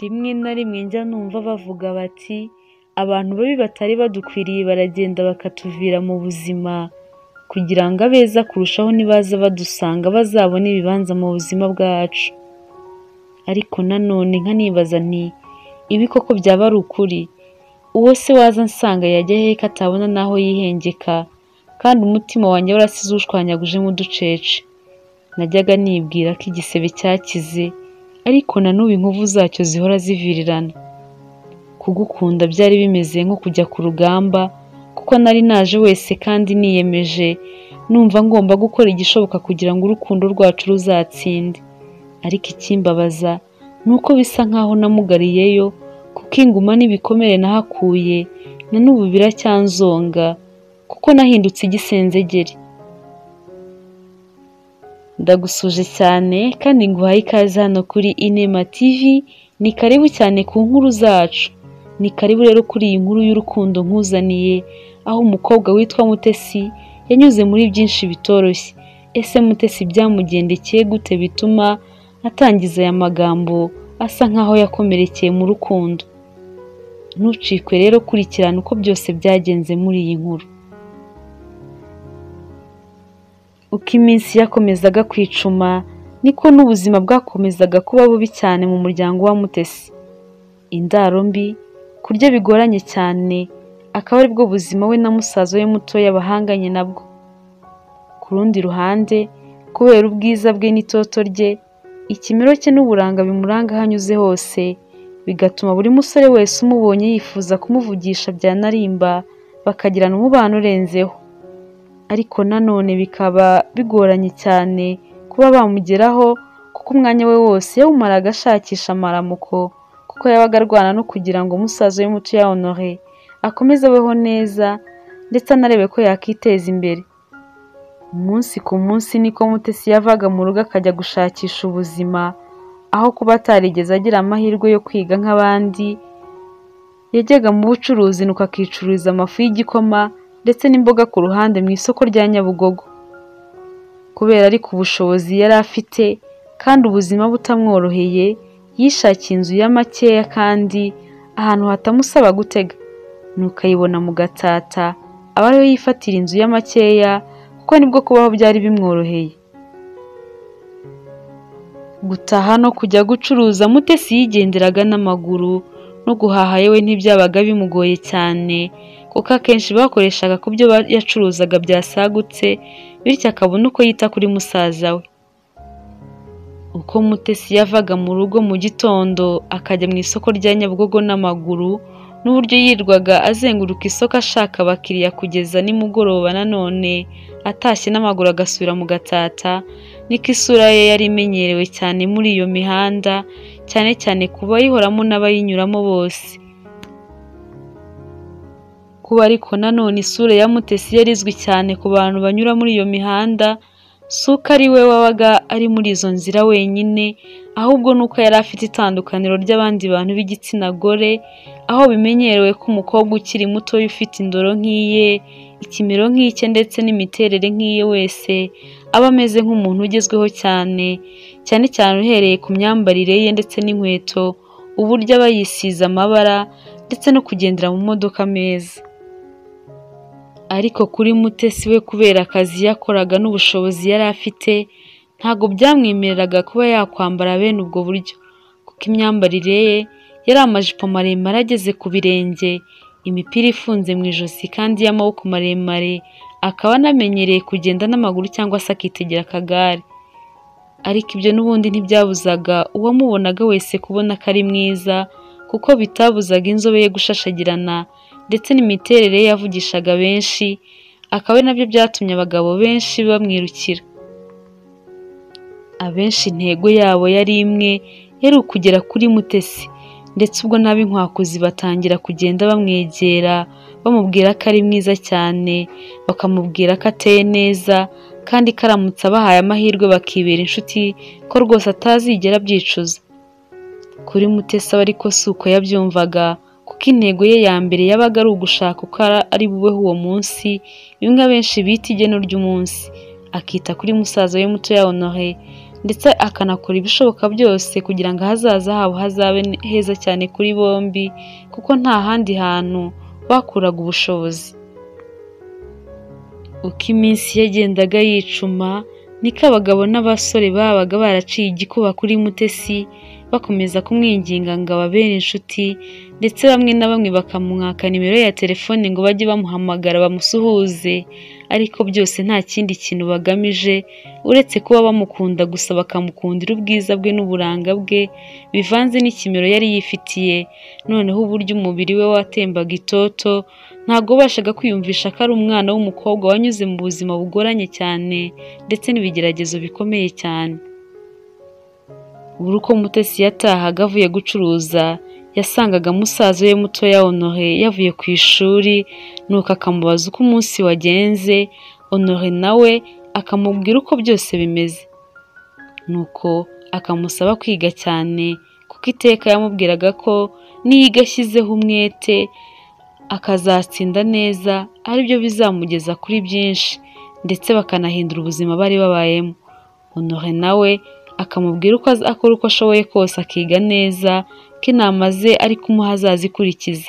Rimwe na rimwe njya numva bavuga bati abantu babi batari badukwiriye baragenda bakatuvira mu buzima kugira ngo abeza kurushaho nibaza badusanga bazabona ibibanza mu buzima bwacu. Ariko nanone nkanibaza nti ibi koko byaba ari ukuri? Uwo se waza nsanga yajya hehe ko atabona n'aho yihengeka kandi umutima wanjye warasize ushwanyagujemo uducece? Najyaga nibwira ko igisebe cyakize, ariko na n'ubu inkovu zacyo zihora zivirirana. Kugukunda byari bimeze nko kujya ku rugamba, kuko nari naje wese kandi niyemeje, numva ngomba gukora igishoboka kugira ngo urukundo rwacu ruzatsinde. Ariko ikimbabaza ni uko bisa nkaho namugariyeyo, kuko inguma n'ibikomere nahakuye na n'ubu biracyanzonga, kuko nahindutse igisenzegeri. Ndagusuje cyane kandi nguhaye ikaze hano kuri Inema TV. Ni karibu cyane ku nkuru zacu. Ni karibu rero kuri iyi nkuru y'urukundo nkuzaniye, aho umukobwa witwa Mutesi yanyuze muri byinshi bitoroshye. Ese Mutesi byamugendekeye gute bituma atangiza aya magambo asa nkaho yakomerekeye mu rukundo? Ntucikwe rero, kurikirana uko byose byagenze muri iyi nkuru. Uko iminsi yakomezaga kwicuma, niko n'ubuzima bwakomezaga kuba bubi cyane mu muryango wa Mutesi. Indaro mbi, kurya bigoranye cyane, akaba ari bwo buzima we na musaza we mutoya bahanganye nabwo. Ku rundi ruhande, kubera ubwiza bwe n'itoto rye, ikimero cye n'uburanga bimuranga aho anyuze hose, bigatuma buri musore wese umubonye yifuza kumuvugisha byanarimba, bakagirana umubano urenzeho. Ariko nanone bikaba bigoranye cyane kuba bamugeraho, kuko umwanya we wose yawumaraga ashakisha amaramuko, kuko yabaga arwana no kugira ngo musaza we mutoya Honore akomeze abeho neza ndetse anarebe ko yakiteza imbere. Umunsi ku munsi niko Mutesi yavaga mu rugo akajya gushakisha ubuzima, aho kuba atarigeze agira amahirwe yo kwiga nk'abandi. Yajyaga mu bucuruzi nuko akicururiza amafu y'igikoma ndetse n'imboga ku ruhande mu isoko rya Nyabugogo. Kubera ariko ubushobozi yari afite kandi ubuzima butamworoheye, yishakiye inzu ya makeya kandi ahantu hatamusaba gutega, nuko ayibona mu Gatsata, aba ariho yifatira inzu ya makeya, kuko nibwo kubaho byari bimworoheye. Gutaha no kujya gucuruza Mutesi yigenderaga n'amaguru, no guhaha yewe ntibyabaga bimugoye cyane, kuko akenshi bakoreshaga ku byo yacuruzaga byasagutse, bityo akabona uko yita kuri musaza we. Uko Mutesi yavaga mu rugo mu gitondo akajya mu isoko rya Nyabugogo n'amaguru, n'uburyo yirwaga azenguruka isoko ashaka abakiriya kugeza nimugoroba, nanone atashye n'amaguru agasubira mu Gatsata, niko isura ye yari imenyerewe cyane muri iyo mihanda, cyane cyane ku bayihoramo n'abayinyuramo bose. Kuba ariko nanone isura ya Mutesi yari izwi cyane ku bantu banyura muri iyo mihanda, si uko ari we wabaga ari muri izo nzira wenyine, ahubwo nuko yari afite itandukaniro ry'abandi bantu b'igitsina gore, aho bimenyerewe ko umukobwa ukiri muto ufite indoro nk'iye, ikimero nk'icye ndetse n'imiterere nk'iye wese aba ameze nk'umuntu ugezweho cyane, cyane cyane uhereye ku myambarire ye ndetse n'inkweto, uburyo aba yisize amabara ndetse no kugendera mu modoka meza. Ariko kuri Mutesi we, kubera akazi yakoraga n'ubushobozi yari afite, ntabwo byamwemereraga kuba yakwambara bene ubwo buryo, kuko imyambarire ye yari amajipo maremare ageze ku birenge, imipira ifunze mu ijosi kandi y'amaboko maremare, akaba anamenyereye kugenda n'amaguru cyangwa se akitegera akagare. Ariko ibyo n'ubundi ntibyabuzaga uwamubonaga wese kubona ko ari mwiza, kuko bitabuzaga inzobe ye gushashagirana ndetse n'imiterere ye yavugishaga benshi, akaba ari nabyo byatumye abagabo benshi bamwirukira. Abenshi intego yabo yari imwe, yari ukugera kuri Mutesi, ndetse ubwo n'ab'inkwakuzi batangira kugenda bamwegera, bamubwira ko ari mwiza cyane, bakamubwira ko ateye neza kandi ko aramutse abahaye amahirwe bakibera inshuti, ko rwose atazigera abyicuza. Kuri Mutesi ariko si uko yabyumvaga, kuko intego ye ya mbere yabaga ari ugushaka uko ari bubeho uwo munsi, bimwe abenshi bita igeno ry'umunsi, akita kuri musaza we mutoya Honore, ndetse akanakora ibishoboka byose kugira ngo ahazaza habo hazabe heza cyane kuri bombi, kuko nta handi hantu bakuraga ubushobozi. Uko iminsi yagendaga yicuma, niko abagabo n'abasore babaga baraciye igikuba kuri Mutesi, bakomeza kumwinginga ngo ababere inshuti, ndetse bamwe na bamwe bakamwaka nimero ya telefone ngo bajye bamuhamagara bamusuhuze, ariko byose nta kindi kintu bagamije uretse kuba bamukunda gusa, bakamukundira ubwiza bwe n'uburanga bwe bivanze n'ikimero yari yifitiye. Noneho uburyo umubiri we watembaga itoto, ntabwo bashaga kwiyumvisha ko ari umwana w'umukobwa wanyuze mu buzima bugoranye cyane ndetse n'ibigeragezo bikomeye cyane. Buri uko Mutesi yatahaga avuye gucuruza, yasangaga musaza we mutoya Honore yavuye ku ishuri, nuko akamubaza uko umunsi wagenze. Honore nawe akamubwira uko byose bimeze, nuko akamusaba kwiga cyane, kuko iteka yamubwiraga ko niyiga ashyizeho umwete akazatsinda neza aribyo bizamugeza kuri byinshi, ndetse bakanahindura ubuzima bari babayemo. Honore nawe akamubwira uko akora uko ashoboye kose akiga neza, ko inama ze ari kumuha azazikurikiza.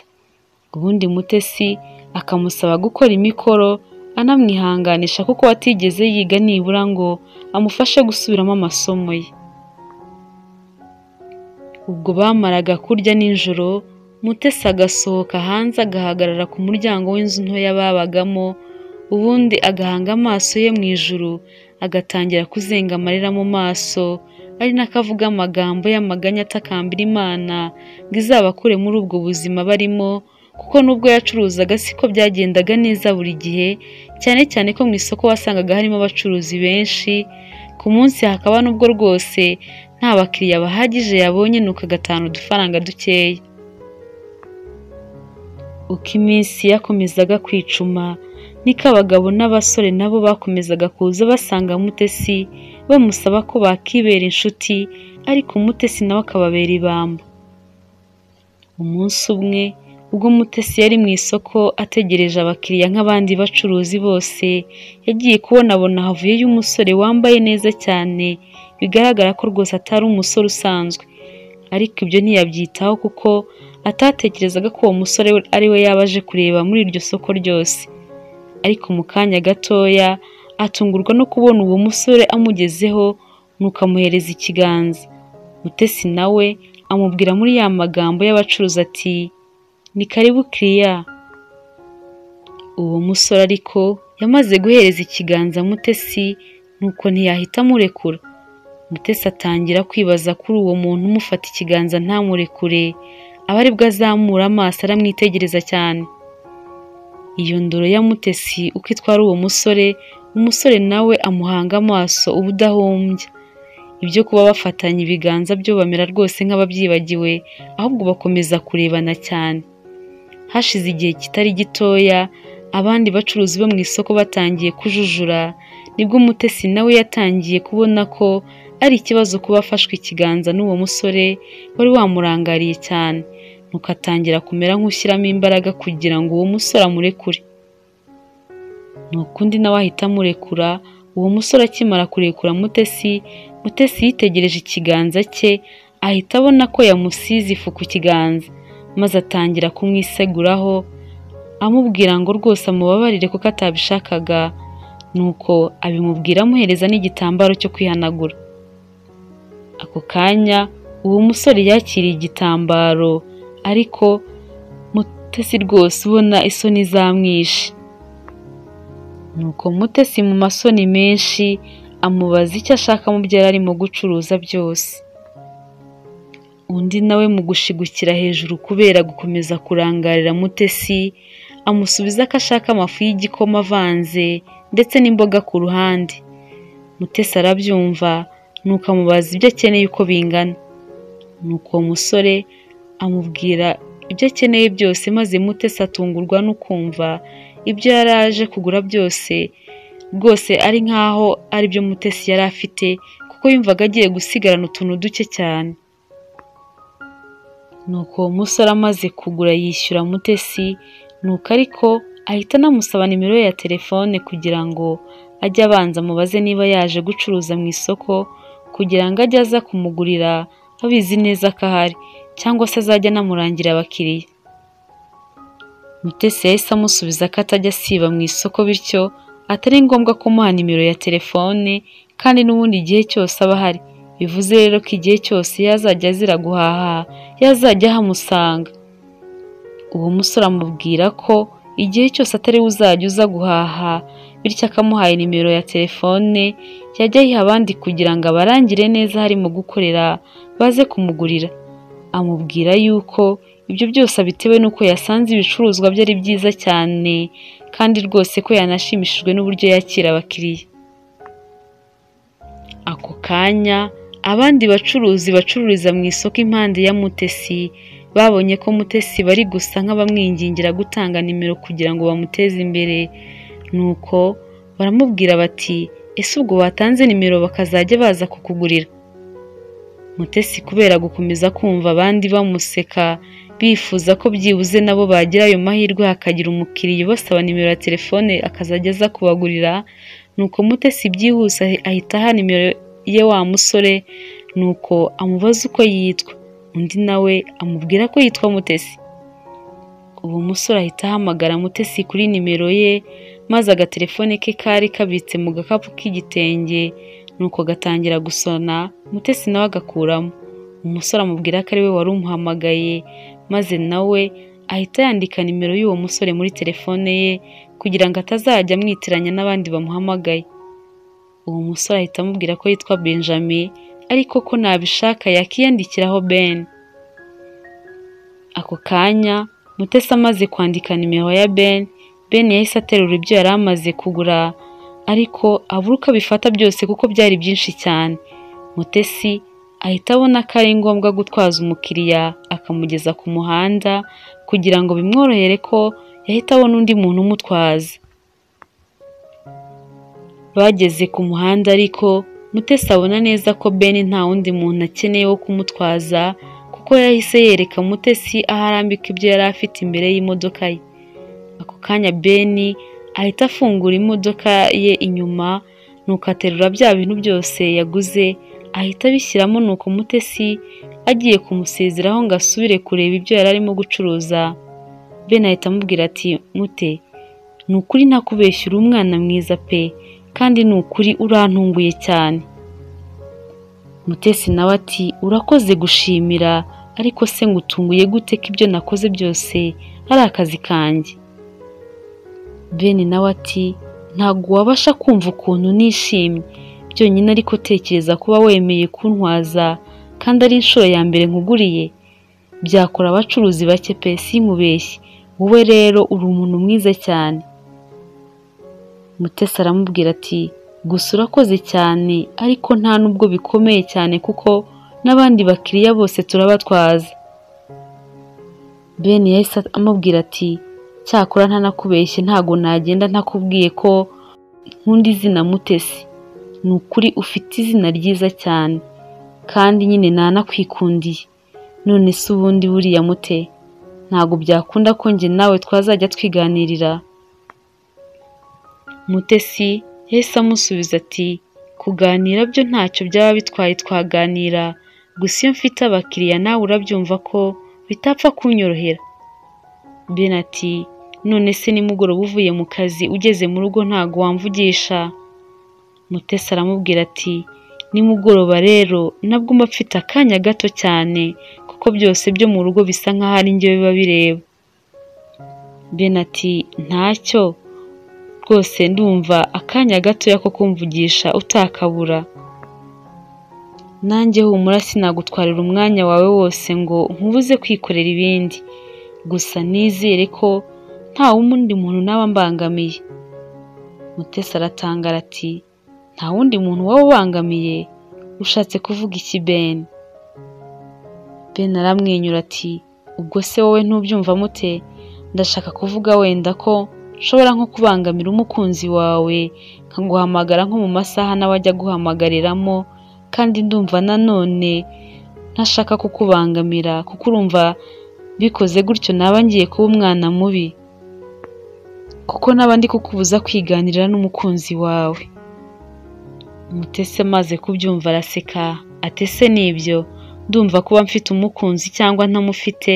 Ubundi Mutesi akamusaba gukora imikoro, anamwihanganisha kuko atigeze yiga nibura ngo amufashe gusubiramo amasomo ye. Ubwo bamaraga kurya nijoro, Mutesi agasohoka hanze agahagarara ku muryango w'inzu ntoya babagamo, ubundi agahanga amaso ye mu ijuru, agatangira kuzenga amarira mu maso, ari nako avuga amagambo y'amaganya atakambira Imana ngo izabakure muri ubwo buzima barimo, kuko nubwo yacuruzaga siko byagendaga neza buri gihe, cyane cyane ko mu isoko wasangaga harimo abacuruzi benshi, ku munsi hakaba nubwo rwose nta bakiriya bahagije yabonye, nuko agatahana udufaranga dukeya. Uko iminsi yakomezaga kwicuma, niko abagabo n'abasore nabo bakomezaga kuza basanga Mutesi bamusaba ko bakibera inshuti, ariko Mutesi nawe akababera ibamba. Umunsi umwe ubwo Mutesi yari mu isoko ategereje abakiriya nk'abandi bacuruzi bose, yagiye kubona havuyeyo umusore wambaye neza cyane, bigaragara ko rwose atari umusore usanzwe, ariko ibyo ntiyabyitaho kuko atatekerezaga ko uwo musore ari we yaba aje kureba muri iryo soko ryose. Ariko mu kanya gatoya atungurwa no kubona uwo musore amugezeho, nuko amuhereza ikiganza. Mutesi nawe amubwira muri ya magambo y'abacuruzi ati, ni karibu kiriya. Uwo musore ariko yamaze guhereza ikiganza Mutesi, nuko ntiyahita amurekura. Mutesi atangira kwibaza kuri uwo muntu umufata ikiganza ntamurekure, aba aribwo azamura amaso aramwitegereza cyane. Iyo ndoro ya Mutesi uko itwara uwo musore, umusore nawe amuhanga amaso ubudahumbya. Ibyo kuba bafatanya ibiganza byo bamera rwose nk'ababyibagiwe, ahubwo bakomeza kurebana cyane. Hashize igihe kitari gitoya, abandi bacuruzi bo mu isoko batangiye kujujura, nibwo Mutesi nawe yatangiye kubona ko ari ikibazo kuba afashwe ikiganza n'uwo musore wari wamurangariye cyane, nuko atangira kumera nk'ushyiramo imbaraga kugira ngo uwo musore amurekure. Nuko undi nawe ahita amurekura. Uwo musore akimara kurekura Mutesi, Mutesi yitegereje ikiganza cye, ahita abona ko yamusize ifu ku kiganza, maze atangira kumwiseguraho amubwira ngo rwose amubabarire kuko atabishakaga, nuko abimubwira amuhereza n'igitambaro cyo kwihanagura. Ako kanya uwo musore yakiriye igitambaro, ariko Mutesi rwose ubona isoni zamwishe. Nuko Mutesi mu masoni menshi amubaza icyo ashaka mu byo yari arimo gucuruza byose. Undi nawe mu gushigukira hejuru kubera gukomeza kurangarira Mutesi, amusubiza ko ashaka amafu y'igikoma avanze ndetse n'imboga ku ruhande. Mutesi arabyumva, nuko amubaza ibyo akeneye uko bingana. Nuko uwo musore amubwira ibyo akeneye byose, maze Mutesi atungurwa no kumva ibyo yari aje kugura byose rwose ari nkaho ari byo Mutesi yari afite, kuko yumvaga agiye gusigarana utuntu duke cyane. Nuko uwo musore amaze kugura yishyura Mutesi, nuko ariko ahita anamusaba nimero ye ya telefone kugira ngo ajye abanza amubaze niba yaje gucuruza mu isoko, kugira ngo ajye aza kumugurira abizi neza ko ahari cyangwa se azajya anamurangira abakiriya. Mutesi yahise amusubiza ko atajya asiba mu isoko bityo atari ngombwa kumuha nimero ya telefone kandi n'ubundi igihe cyose aba ahari. Bivuze rero ko igihe cyose yazajya azira guhaha yazajya ahamusanga. Uwo musore amubwira ko igihe cyose atari we uzajya uza guhaha bityo akamuhaye nimero ya telefone yajya ayiha abandi kugira ngo abarangire neza harimo gukorera baze kumugurira. Amubwira yuko ibyo byose abitewe n'uko yasanze ibicuruzwa bye ari byiza cyane kandi rwose ko yanashimishijwe n'uburyo yakira abakiriya. Ako kanya abandi bacuruzi bacururiza mu isoko impande ya Mutesi babonye ko Mutesi bari gusa nk'abamwingingira gutanga nimero kugira ngo bamuteze imbere, nuko baramubwira bati ese ubwo watanze nimero bakazajya baza kukugurira? Mutesi kubera gukomeza kumva abandi bamuseka bifuza ko byibuze nabo bagira ayo mahirwe hakagira umukiriya ubasaba nimero ya telefone akazajya aza kubagurira, nuko Mutesi byihuse ahita aha nimero ye wa musore nuko amubaza uko yitwa, undi nawe amubwira ko yitwa Mutesi. Uwo musore ahita ahamagara Mutesi kuri nimero ye maze agatelefone ke kari kabitse mu gakapu k'igitenge nuko gatangira gusona. Mutesi nawe agakuramo. Umusore amubwira ko ari we wari umuhamagaye maze nawe ahita yandika nimero y'uwo musore muri telefone ye kugira ngo atazajya amwitiranya n'abandi bamuhamagaye. Uwo musore ahita amubwira ko yitwa Benjamin ariko ko nabishaka yakiyandikiraho Ben. Ako kanya Mutesi amaze kwandika nimero ya Ben yahise aterura ibyo yari amaze kugura ariko abura uko abifata byose kuko byari byinshi cyane. Mutesi ahita abona ko ari ngombwa gutwaza umukiriya akamugeza ku muhanda kugira ngo bimworohere ko yahita abona undi muntu umutwaza. Bageze ku muhanda ariko Mutesi abona neza ko Ben nta wundi muntu akeneye wo kumutwaza kuko yahise yereka Mutesi aho arambika ibyo yari afite imbere y'imodoka ye. Ako kanya Ben ahita afungura imodoka ye inyuma nuko aterura bya bintu byose yaguze ahita abishyiramo, nuko Mutesi agiye kumusezeraho ngo asubire kureba ibyo yari arimo gucuruza. Ben ahita amubwira ati Mute, ni ukuri ntakubeshya uri umwana mwiza pe kandi ni ukuri urantunguye cyane. Mutesi nawe ati urakoze gushimira ariko se ngutunguye gute ko ibyo nakoze byose ari akazi kanjye? Ben nawe ati ntabwo wabasha kumva ukuntu nishimye byonyine ariko tekereza kuba wemeye kuntwaza kandi ari inshuro ya mbere nkuguriye. Byakora abacuruzi bake pe sinkubeshye, wowe rero uri umuntu mwiza cyane. Mutesi aramubwira ati gusa urakoze cyane ariko nta nubwo bikomeye cyane kuko n'abandi bakiriya bose turabatwaza. Ben yahise amubwira ati cyakora ntanakubeshye ntago nagenda ntakubwiye ko nkunda izina Mutesi, ni ukuri ufite izina ryiza cyane kandi nyine nanakwikundiye. None se ubundi buriya Mute ntago byakunda ko njye nawe twazajya twiganirira? Mutesi yahise amusubiza ati kuganira byo ntacyo byaba bitwaye twaganira, gusa iyo mfite abakiriya nawe urabyumva ko bitapfa kunyorohera. Ben ati none se nimugoroba uvuye mu kazi ugeze mu rugo ntago wamvugisha? Mutesi aramubwira ati nimugoroba rero nabwo mba mfite akanya gato cyane kuko byose byo mu rugo bisa nk'aho ari njye biba bireba. Ben ati ntacyo rwose ndumva akanya gato ko kumvugisha utakabura. Nanjye humura sinagutwarira umwanya wawe wose ngo nkubuze kwikorera ibindi, gusa nizere ko nta wundi muntu naba mbangamiye. Mutesi aratangara ati nta wundi muntu waba ubangamiye? Ushatse kuvuga iki Ben? Ben aramwenyura ati ubwo se wowe ntubyumva Mute? Ndashaka kuvuga wenda ko nshobora nko kubangamira umukunzi wawe nkaguhamagara nko mu masaha nawe ajya guhamagariramo, kandi ndumva nanone ntashaka kukubangamira kuko urumva bikoze gutyo naba ngiye kuba umwana mubi kuko naba ndi kukubuza kwiganirira n'umukunzi wawe. Mutesi amaze kubyumva araseka ati ese nibyo, ndumva kuba mfite umukunzi cyangwa ntamufite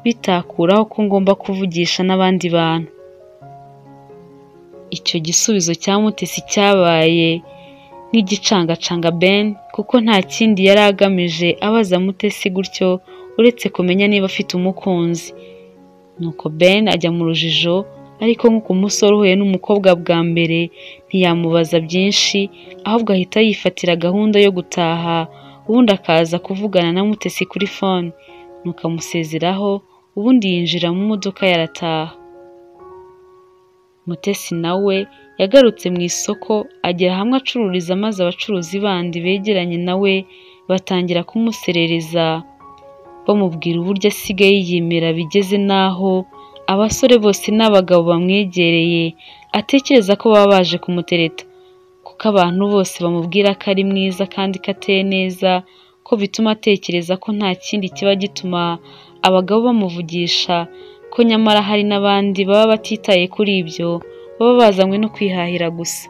bitakuraho ko ngomba kuvugisha n'abandi bantu. Icyo gisubizo cya Mutesi cyabaye nk'igicangacanga Ben kuko nta kindi yari agamije abaza Mutesi gutyo uretse kumenya niba afite umukunzi. Nuko Ben ajya mu rujijo, ariko nk'uko umusore uhuye n'umukobwa bwa mbere ntiyamubaza byinshi, ahubwo ahita yifatira gahunda yo gutaha, ubundi akaza kuvugana na Mutesi kuri phone, nuko amusezeraho, ubundi yinjira mu modoka yarataha. Mutesi nawe yagarutse mu isoko agera hamwe acururiza, maze abacuruzi bandi begeranye nawe batangira kumuserereza bamubwira uburyo asigaye yimera, bigeze n'aho abasore bose n'abagabo bamwegereye atekereza ko baba baje kumutereta, kuko abantu bose bamubwira ko ari mwiza kandi ko ateye neza, ko bituma atekereza ko nta kindi kiba gituma abagabo bamuvugisha, ko nyamara hari n'abandi baba batitaye kuri ibyo, baba bazanywe no kwihahira gusa.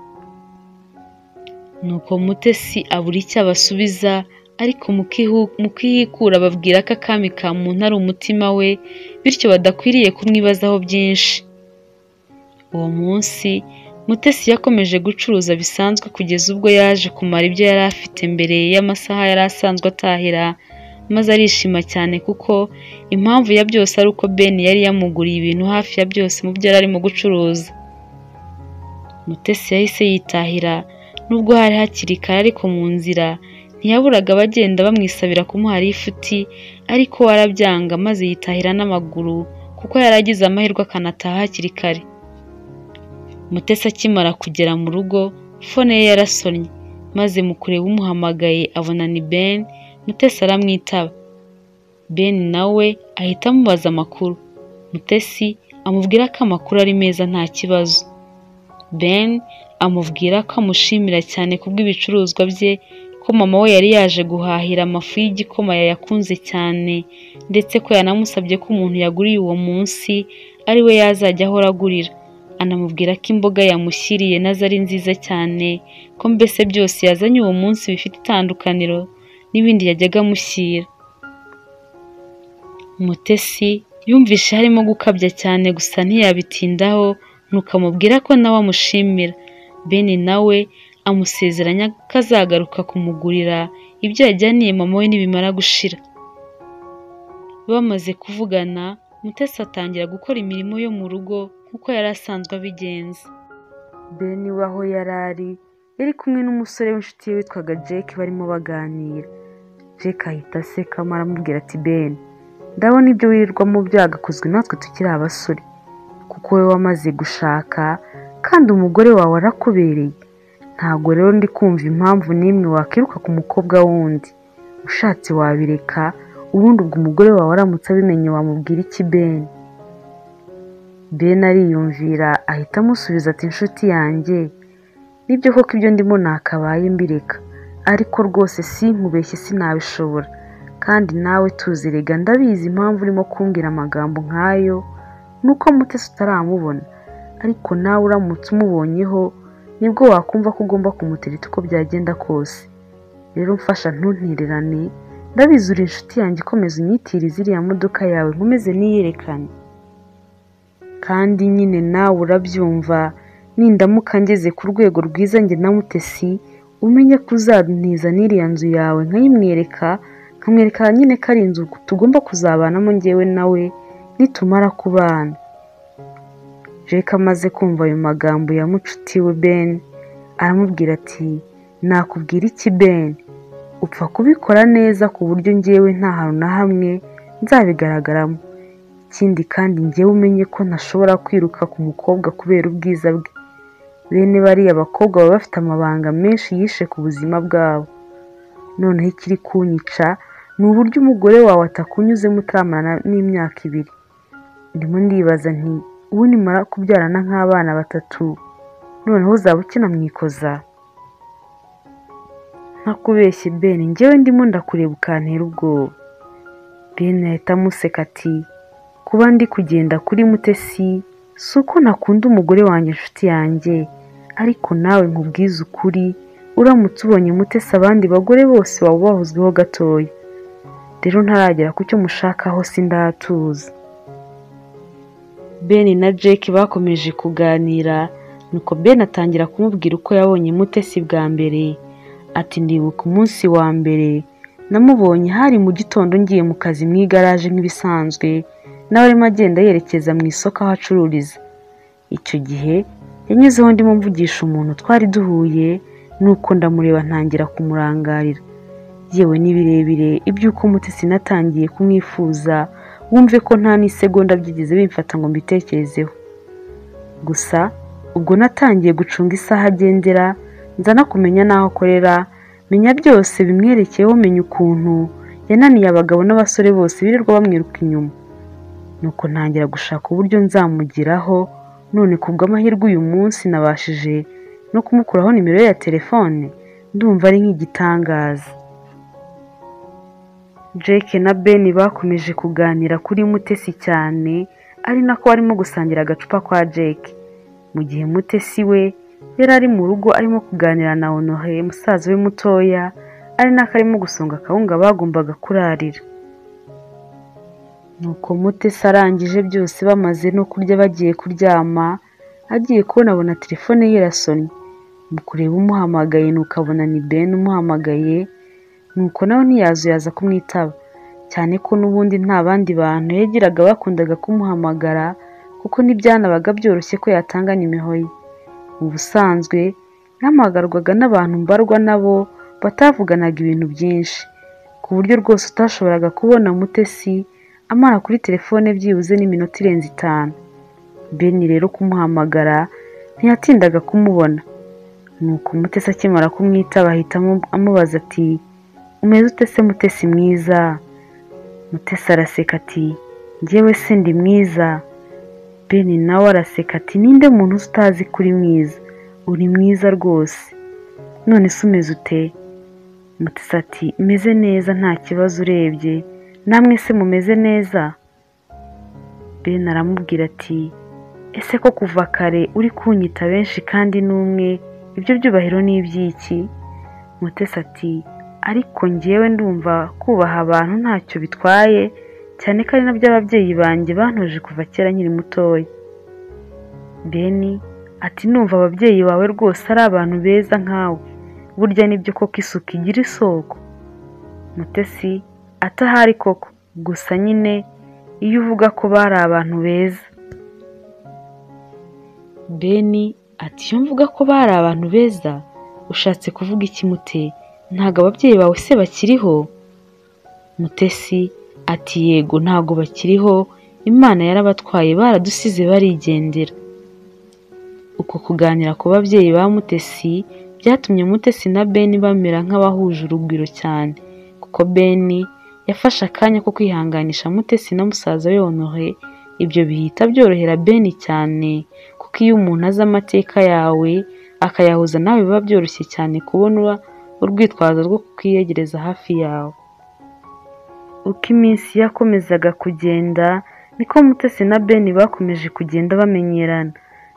Nuko Mutesi abura icyo abasubiza, ariko mu kwihikura babwira ko akami ka muntu ari umutima we, bityo badakwiriye kumwibazaho byinshi. Uwo munsi Mutesi yakomeje gucuruza bisanzwe kugeza ubwo yaje kumara ibyo yari afite mbere y'amasaha yari asanzwe atahira, maze arishima cyane kuko impamvu ya byose ari uko Ben yari yamuguriye ibintu hafi ya byose mu byo yari arimo gucuruza. Mutesi yahise yitahira, nubwo hari hakiri kare, ariko mu nzira ntiyaburaga abagenda bamwisabira kumuha lifuti, ariko warabyanga maze yitahira n'amaguru kuko yari agize amahirwe akanataha hakiri kare. Mutesi akimara kugera mu rugo, fone ye yarasonnye, maze mu kureba umuhamagaye abona ni Ben. Mutesi aramwitaba. Ben nawe ahita amubaza amakuru. Mutesi amubwira ko amakuru ari meza nta kibazo. Ben amubwira ko amushimira cyane kubw'ibicuruzwa bye, ko mama we yari yaje guhahira amafu y'igikoma yayakunze cyane, ndetse ko yanamusabye ko umuntu yaguriye uwo munsi ari we yazajya ahora agurira. Anamubwira ko imboga yamushyiriye nazo ari nziza cyane, ko mbese byose yazanye uwo munsi bifite itandukaniro n'ibindi yajyaga amushyira. Mutesi yumvishe harimo gukabya cyane, gusa ntiyabitindaho, nuko amubwira ko nawe amushimira. Ben nawe amusezeranya ko azagaruka kumugurira ibyo yajyaniye mama we nibimara gushira. Bamaze kuvugana, Mutesi atangira gukora imirimo yo mu rugo nk'uko yari asanzwe abigenza. Ben we aho yari kumwe n'umusore w'inshuti ye witwaga Jack, barimo baganira. Jack ahita aseka aramubwira ati Ben, ndabona ibyo wirirwamo byagakozwe natwe tukiri abasore, kuko we wamaze gushaka kandi umugore wawe arakubereye. Ntabwo rero ndi kumva impamvu n'imwe wakiruka ku mukobwa wundi. Ushatse wabireka, ubundi ubwo umugore wawe aramutse abimenye wamubwira iki Ben? Ben ariyumvira ahita amusubiza ati inshuti yanjye, nibyo koko ibyo ndimo nakabaye mbireka, ariko rwose sinkubeshye sinabishobora, kandi nawe tuzirega ndabizi impamvu urimo kumbwira amagambo nk'ayo nuko Mutesi utaramubona, ariko nawe uramutse umubonyeho nibwo wakumva ko ugomba kumutereta uko byagenda kose. Rero mfasha ntuntererane, ndabizi uri inshuti yanjye, komeza unyitirize iriya modoka yawe nkomeze niyerekane. Kandi nyine nawe urabyumva, nindamuka ngeze ku rwego rwiza njye na Mutesi, umenye ko uzantiza n'iriya nzu yawe nkayimwereka, nkamwereka nyine ko ari inzu tugomba kuzabanamo njyewe nawe nitumara kubana. Jack amaze kumva ayo magambo ya mucuti we Ben, aramubwira ati nakubwira iki Ben? Upfa kubikora neza ku buryo njyewe nta hantu na hamwe nzabigaragaramo. Ikindi kandi njyewe umenye ko ntashobora kwiruka ku mukobwa kubera ubwiza bwe. Bene bariya bakobwa baba bafite amabanga menshi yishe ku buzima bwabo. Noneho ikiri kunyica ni uburyo umugore wawe atakunyuze mutamarana n'imyaka 2. Ndimo ndibaza nti ubu nimara kubyarana nk'abana 3, noneho uzaba ukina mwikoza? Ntakubeshye Ben, njyewe ndimo ndakureba ukantera ubwoba. Ben ahita amuseka ati kuba ndi kugenda kuri Mutesi si uko nakunda umugore wanjye inshuti yanjye, ariko nawe nkubwiza ukuri uramutse ubonye Mutesi abandi bagore bose waba ubahuzweho gatoya. Rero ntaragera ku cyo mushakaho sindatuza. Ben na Jake bakomeje kuganira, nuko Ben atangira kumubwira uko yabonye Mutesi bwa mbere. Ati ndibuka umunsi wa mbere namubonye hari mu gitondo ngiye mu kazi mu igaraje nk'ibisanzwe, nawe arimo agenda yerekeza mu isoko aho acururiza. Icyo gihe yanyuzeho ndimo mvugisha umuntu twari duhuye, nuko ndamureba ntangira kumurangarira. Yewe ni birebire iby'uko Mutesi natangiye kumwifuza, wumve ko nta n'isegonda byigeze bimfata ngo mbitekerezeho. Gusa ubwo natangiye gucunga isaha agendera, nza no kumenya n'aho akorera, menya byose bimwerekeyeho, menya ukuntu yananiye abagabo n'abasore bose birirwa bamwiruka inyuma. Nuko ntangira gushaka uburyo nzamugiraho, none kubw'amahirwe uyu munsi nabashije no kumukuraho nimero ye ya telefone. Ndumva ari nk'igitangaza. Jake na Ben bakomeje kuganira kuri Mutesi cyane, ari nako barimo gusangira agacupa kwa Jake, mu gihe Mutesi we yari ari mu rugo arimo kuganira na Honoré musaza we mutoya, ari nako arimo gusonga akawunga bagombaga kurarira. Nuko Mutesi arangije byose bamaze no kurya bagiye kuryama, agiye kubona abona telefone ye irasonnye. Mu kureba umuhamagaye nuko abona ni Ben umuhamagaye, nuko nawe ntiyazuyaza kumwitaba, cyane ko n'ubundi nta bandi bantu yagiraga bakundaga kumuhamagara, kuko ntibyanabaga byoroshye ko yatanga nimero ye. Mu busanzwe yahamagarwaga n'abantu mbarwa nabo batavuganaga ibintu byinshi, ku buryo rwose utashoboraga kubona Mutesi amara kuri telefone byibuze n'iminota irenze 5. Ben rero kumuhamagara ntiyatindaga kumubona. Nuko Mutesi akimara kumwitaba ahita amubaza ati umeze ute se Mutesi mwiza? Mutesi araseka ati njyewe se ndi mwiza. Ben nawe araseka ati ninde muntu utazi kuri mwiza? Uri mwiza rwose. None se umeze ute? Mutesi ati meze neza nta kibazo urebye, namwe se mumeze neza? Ben aramubwira ati ese ko kuva kare uri kunyita benshi kandi n'umwe, ibyo byubahiro ni iby'iki? Mutesi ati ariko njyewe ndumva kubaha abantu ntacyo bitwaye, cyane ko ari nabyo ababyeyi banjye bantoje kuva kera nkiri mutoya. Ben ati numva ababyeyi bawe rwose ari abantu beza nkawe, burya nibyo koko isuku igira isoko. Mutesi atahari koko, gusa nyine iyo uvuga ko bari abantu beza. Ben ati iyo mvuga ko bari abantu beza ushatse kuvuga iki Mute? Ntago ababyeyi bawe se bakiriho? Mutesi ati yego ntago bakiriho, Imana yarabatwaye baradusize barigendera. Uko kuganira ku babyeyi ba Mutesi byatumye Mutesi na Ben bamera nk'abahuje urugwiro cyane, kuko Ben yafashe akanya ko kwihanganisha Mutesi na musaza we Honoré. Ibyo bihita byorohera Ben cyane, kuko iyo umuntu azi amateka yawe akayahuza nawe biba byoroshye cyane kubona urwitwazo rwo kukwiyegereza hafi yawe. Uko iminsi yakomezaga kugenda niko Mutesi na Ben bakomeje kugenda bamenyerana,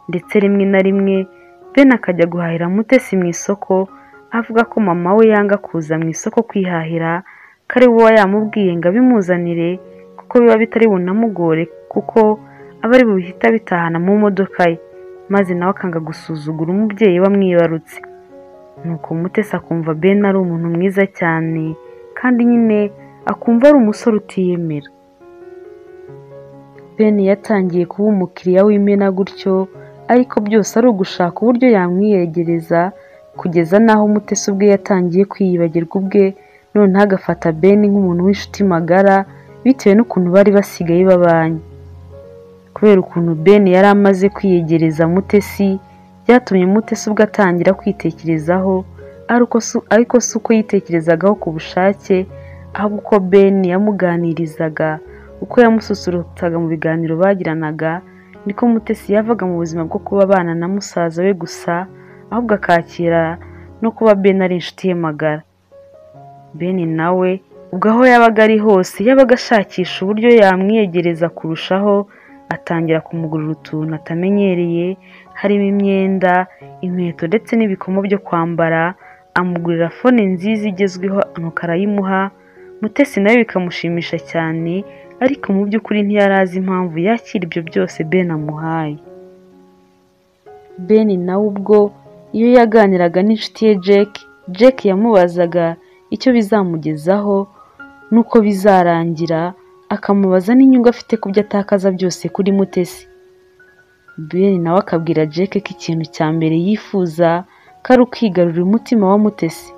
ndetse rimwe na rimwe Ben akajya guhahira Mutesi mu isoko, avuga ko mama we yanga kuza mu isoko kwihahira, kare uwo yamubwiye ngo abimuzanire kuko biba bitari bunamugore, kuko aba ari buhita bitahana mu modoka ye, maze nawe akanga gusuzugura umubyeyi wamwibarutse. Nuko Mutesi akumva Ben ari umuntu mwiza cyane, kandi nyine akumva ari umusore utiyemera. Ben yatangiye kuba umukiriya w'imena gutyo, ariko byose ari ugushaka uburyo yamwiyegereza, kugeza naho Mutesi ubwe yatangiye kwiyibagirwa ubwe, noneho agafata Ben nk'umuntu w'inshuti magara, bitewe n'ukuntu bari basigaye babanye. Kubera ukuntu Ben yari amaze kwiyegereza Mutesi, byatumye Mutesi ubwo atangira kwitekerezaho, ariko si uko yitekerezagaho ku bushake, ahubwo uko Ben yamuganirizaga, uko yamususurutsaga mu biganiro bagiranaga, niko Mutesi yavaga mu buzima bwo kuba abana na musaza we gusa, ahubwo akakira no kuba Ben ari inshuti ye magara. Ben nawe ubwo aho yabaga ari hose yabaga ashakisha uburyo yamwiyegereza kurushaho, atangira kumugurira utuntu atamenyereye, harimo imyenda, inkweto ndetse n'ibikomo byo kwambara, amugurira fone nziza igezweho nuko arayimuha. Mutesi nawe bikamushimisha cyane, ariko mu by'ukuri ntiyari azi impamvu yakira ibyo byose Ben amuhaye. Ben nawe ubwo iyo yaganiraga n'inshuti ye Jack yamubazaga icyo bizamugezaho nuko bizarangira, akamubaza n'inyungu afite ku byo atakaza byose kuri Mutesi. Ben nawe akabwira Jack ko ikintu cya mbere yifuza ko ari ukwigarurira umutima wa Mutesi.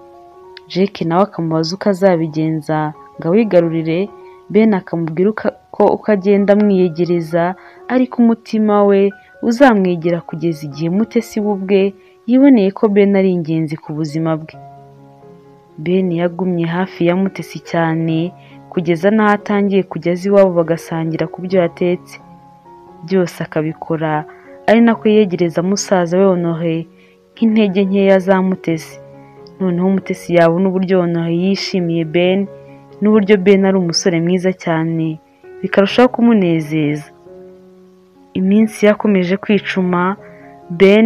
Jack nawe akamubaza uko azabigenza ngo awigarurire. Ben akamubwira ko uko agenda amwiyegereza ariko umutima we uzamwegera kugeza igihe Mutesi we ubwe yiboneye ko Ben ari ingenzi ku buzima bwe. Ben yagumye hafi ya Mutesi cyane kugeza n'aho atangiye kujya aza iwabo bagasangira ku byo yatetse. Byose akabikora ari nako yegereza musaza we Honoré nk'intege nkeya za Mutesi. Noneho Mutesi yabona uburyo Honoré yishimiye Ben n'uburyo Ben ari umusore mwiza cyane, bikarushaho kumunezeza. Iminsi yakomeje kwicuma, Ben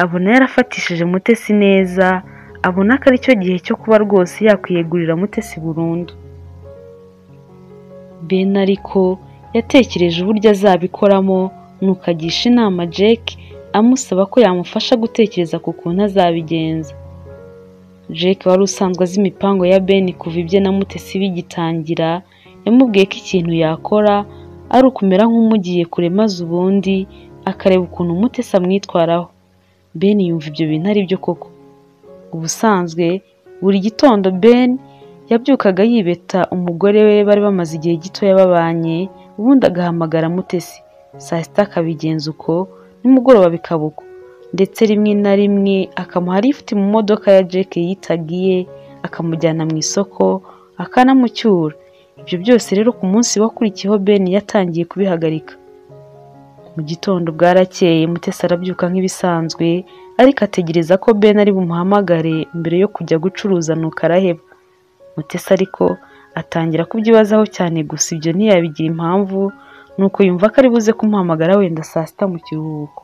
abona yarafatishije Mutesi neza, abona ko ari cyo gihe cyo kuba rwose yakwiyegurira Mutesi burundu. Ben ariko yatekereje uburyo azabikoramo, nuko agisha inama Jack amusaba ko yamufasha gutekereza ku kuntu azabigenza. Jack wari usanzwe azi imipango ya Ben kuva ibye na Mutesi bigitangira, yamubwiye ko ikintu yakora ari ukumera nk'umugiye kure maze ubundi akareba ukuntu Mutesi amwitwaraho. Ben yumva ibyo bintu ari byo koko. Ubusanzwe buri gitondo Ben yabyukaga yibeta umugore we bari bamaze igihe gitoya babanye, ubundi agahamagara Mutesi. Saa sita akabigenza uko, nimugoroba bikaba uko, ndetse rimwe na rimwe akamuha lift mu modoka ya Jack yitagiye, akamujyana mu isoko, akanamucyura. Ibyo byose rero ku munsi wakurikiyeho Ben yatangiye kubihagarika. Mu gitondo bwarakeye Mutesi arabyuka nk'ibisanzwe, ariko ategereza ko Ben ari bumuhamagare mbere yo kujya gucuruza, nuko araheba. Mutesi ariko atangira kubyibazaho cyane, gusa ibyo ntiyabigira impamvu, nuko yumva ko ari buze kumuhamagara wenda saa sita mu kiruhuko.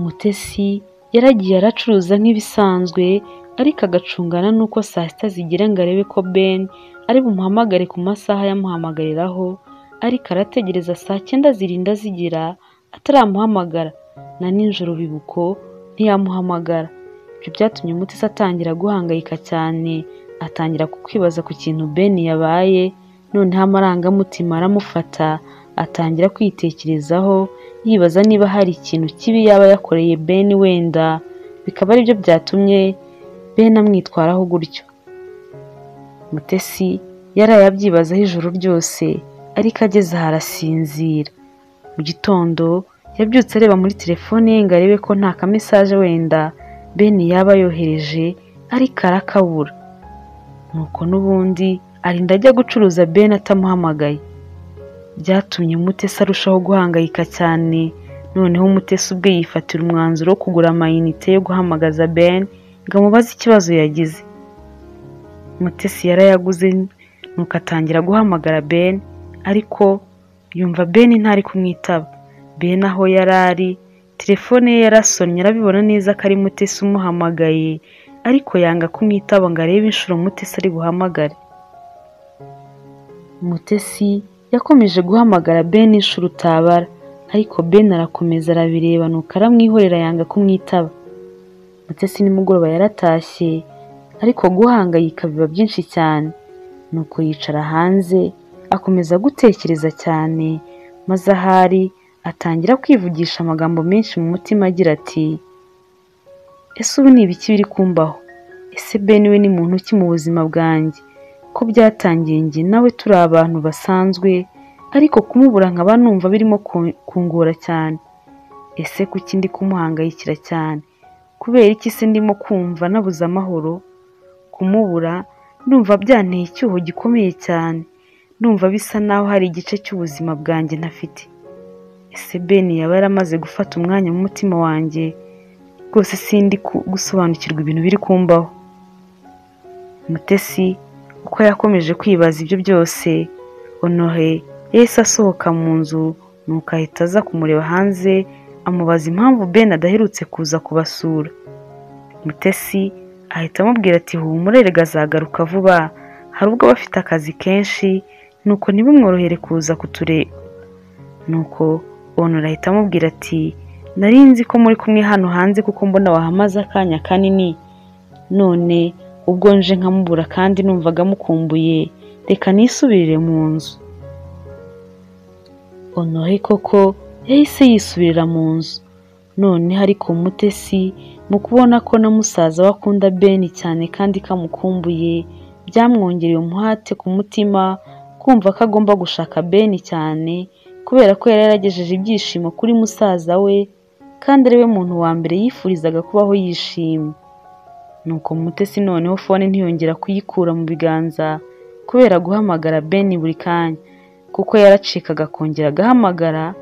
Mutesi yaragiye aracuruza nk'ibisanzwe, ariko agacungana nuko saa sita zigera ngo arebe ko Ben ari bumuhamagare ku masaha yamuhamagariraho, ariko arategereza saa 9 zirinda zigera ataramuhamagara, na nijoro bibuko ntiyamuhamagara. Ibyo byatumye Mutesi atangira guhangayika cyane, atangira kukwibaza ku kintu Ben yabaye. Noneho amarangamutima aramufata, atangira kwitekerezaho yibaza niba hari ikintu kibi yaba yakoreye Ben, wenda bikaba ari byo byatumye Ben amwitwaraho gutyo. Mutesi yaraye abyibazaho ijoro ryose, ariko ageze aha arasinzira. Mu gitondo yabyutse areba muri telefone ye ngo arebe ko nta kamesaje wenda Ben yaba yohereje, ariko arakabura. Nuko n'ubundi arinda ajya gucuruza Ben atamuhamagaye. Byatumye Mutesi arushaho guhangayika cyane. Noneho Mutesi ubwe yifatira umwanzuro wo kugura amayinite yo guhamagaza Ben ngo amubaze ikibazo yagize. Mutesi yarayaguze, nuko atangira guhamagara Ben, ariko yumva Ben ntari kumwitaba. Ben aho yarari, telefone ye yarasonnye, arabibona neza ko ari Mutesi umuhamagaye, ariko yanga kumwitaba ngo arebe inshuro Mutesi ari buhamagare. Mutesi yakomeje guhamagara Ben inshuro utabara, ariko Ben arakomeza arabireba, nuko aramwihorera yanga kumwitaba. Mutesi nimugoroba yaratashye, ariko guhangayika biba byinshi cyane, nuko yicara hanze akomeza gutekereza cyane, maze ahari atangira kwivugisha amagambo menshi mu mutima agira ati, ese ubu ni ibiki biri kumbaho? Ese Ben we ni muntu ki mu buzima bwanjye? Ko byatangiye njye nawe turi abantu basanzwe, ariko kumubura nkaba numva birimo kungora cyane. Ese kuki ndi kumuhangayikira cyane? Kubera iki se ndimo kumva nabuze amahoro? Kumubura ndumva byanteye icyuho gikomeye cyane, ndumva bisa naho hari igice cy'ubuzima bwanjye ntafite. Ese Ben yaba yaramaze gufata umwanya mu mutima wanjye? Rwose sindi gusobanukirwa ibintu biri kumbaho. Mutesi uko yakomeje kwibaza ibyo byose, Honoré yahise asohoka mu nzu, nuko ahita aza kumureba hanze amubaza impamvu Ben adaherutse kuza kubasura. Mutesi ahita amubwira ati humura erega azagaruka vuba, hari ubwo aba afite akazi kenshi nuko ntibimworohere kuza kutureba. Nuko Honore ahita amubwira ati nari nzi ko muri kumwe hano hanze kuko mbona wahamaze akanya kanini, none ubwo nje nkamubura kandi numvaga mukumbuye, reka nisubirire mu nzu. Honore koko yahise yisubirira mu nzu. None ariko Mutesi mu kubona ko na musaza we akunda Ben cyane kandi kamukumbuye, byamwongereye umuhate ku mutima kumva ko agomba gushaka Ben cyane, kubera ko yari yaragejeje ibyishimo kuri musaza we kandi ari we muntu wa mbere yifurizaga kubaho yishimye. Nuko Mutesi noneho fone ntiyongera kuyikura mu biganza kubera guhamagara Ben buri kanya, kuko yaracikaga akongera agahamagara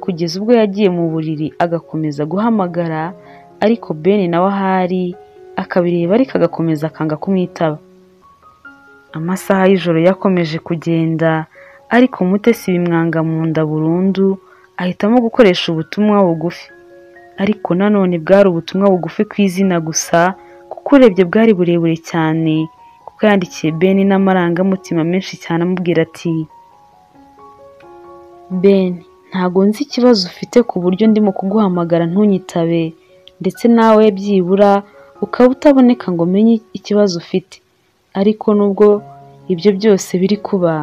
kugeza ubwo yagiye mu buriri agakomeza guhamagara, ariko Ben nawe ahari akabireba ariko agakomeza akanga kumwitaba. Amasaha y'ijoro yakomeje kugenda, ariko Mutesi bimwanga mu nda burundu, ahitamo gukoresha ubutumwa bugufi. Ariko nanone bwari ubutumwa bugufi ku izina gusa, kuko urebye bwari burebure cyane, kuko yandikiye Ben n'amarangamutima menshi cyane amubwira ati Ben, ntago nzi ikibazo ufite ku buryo ndimo kuguhamagara ntunyitabe, ndetse nawe byibura ukaba utaboneka ngo menye ikibazo ufite, ariko nubwo ibyo byose biri kuba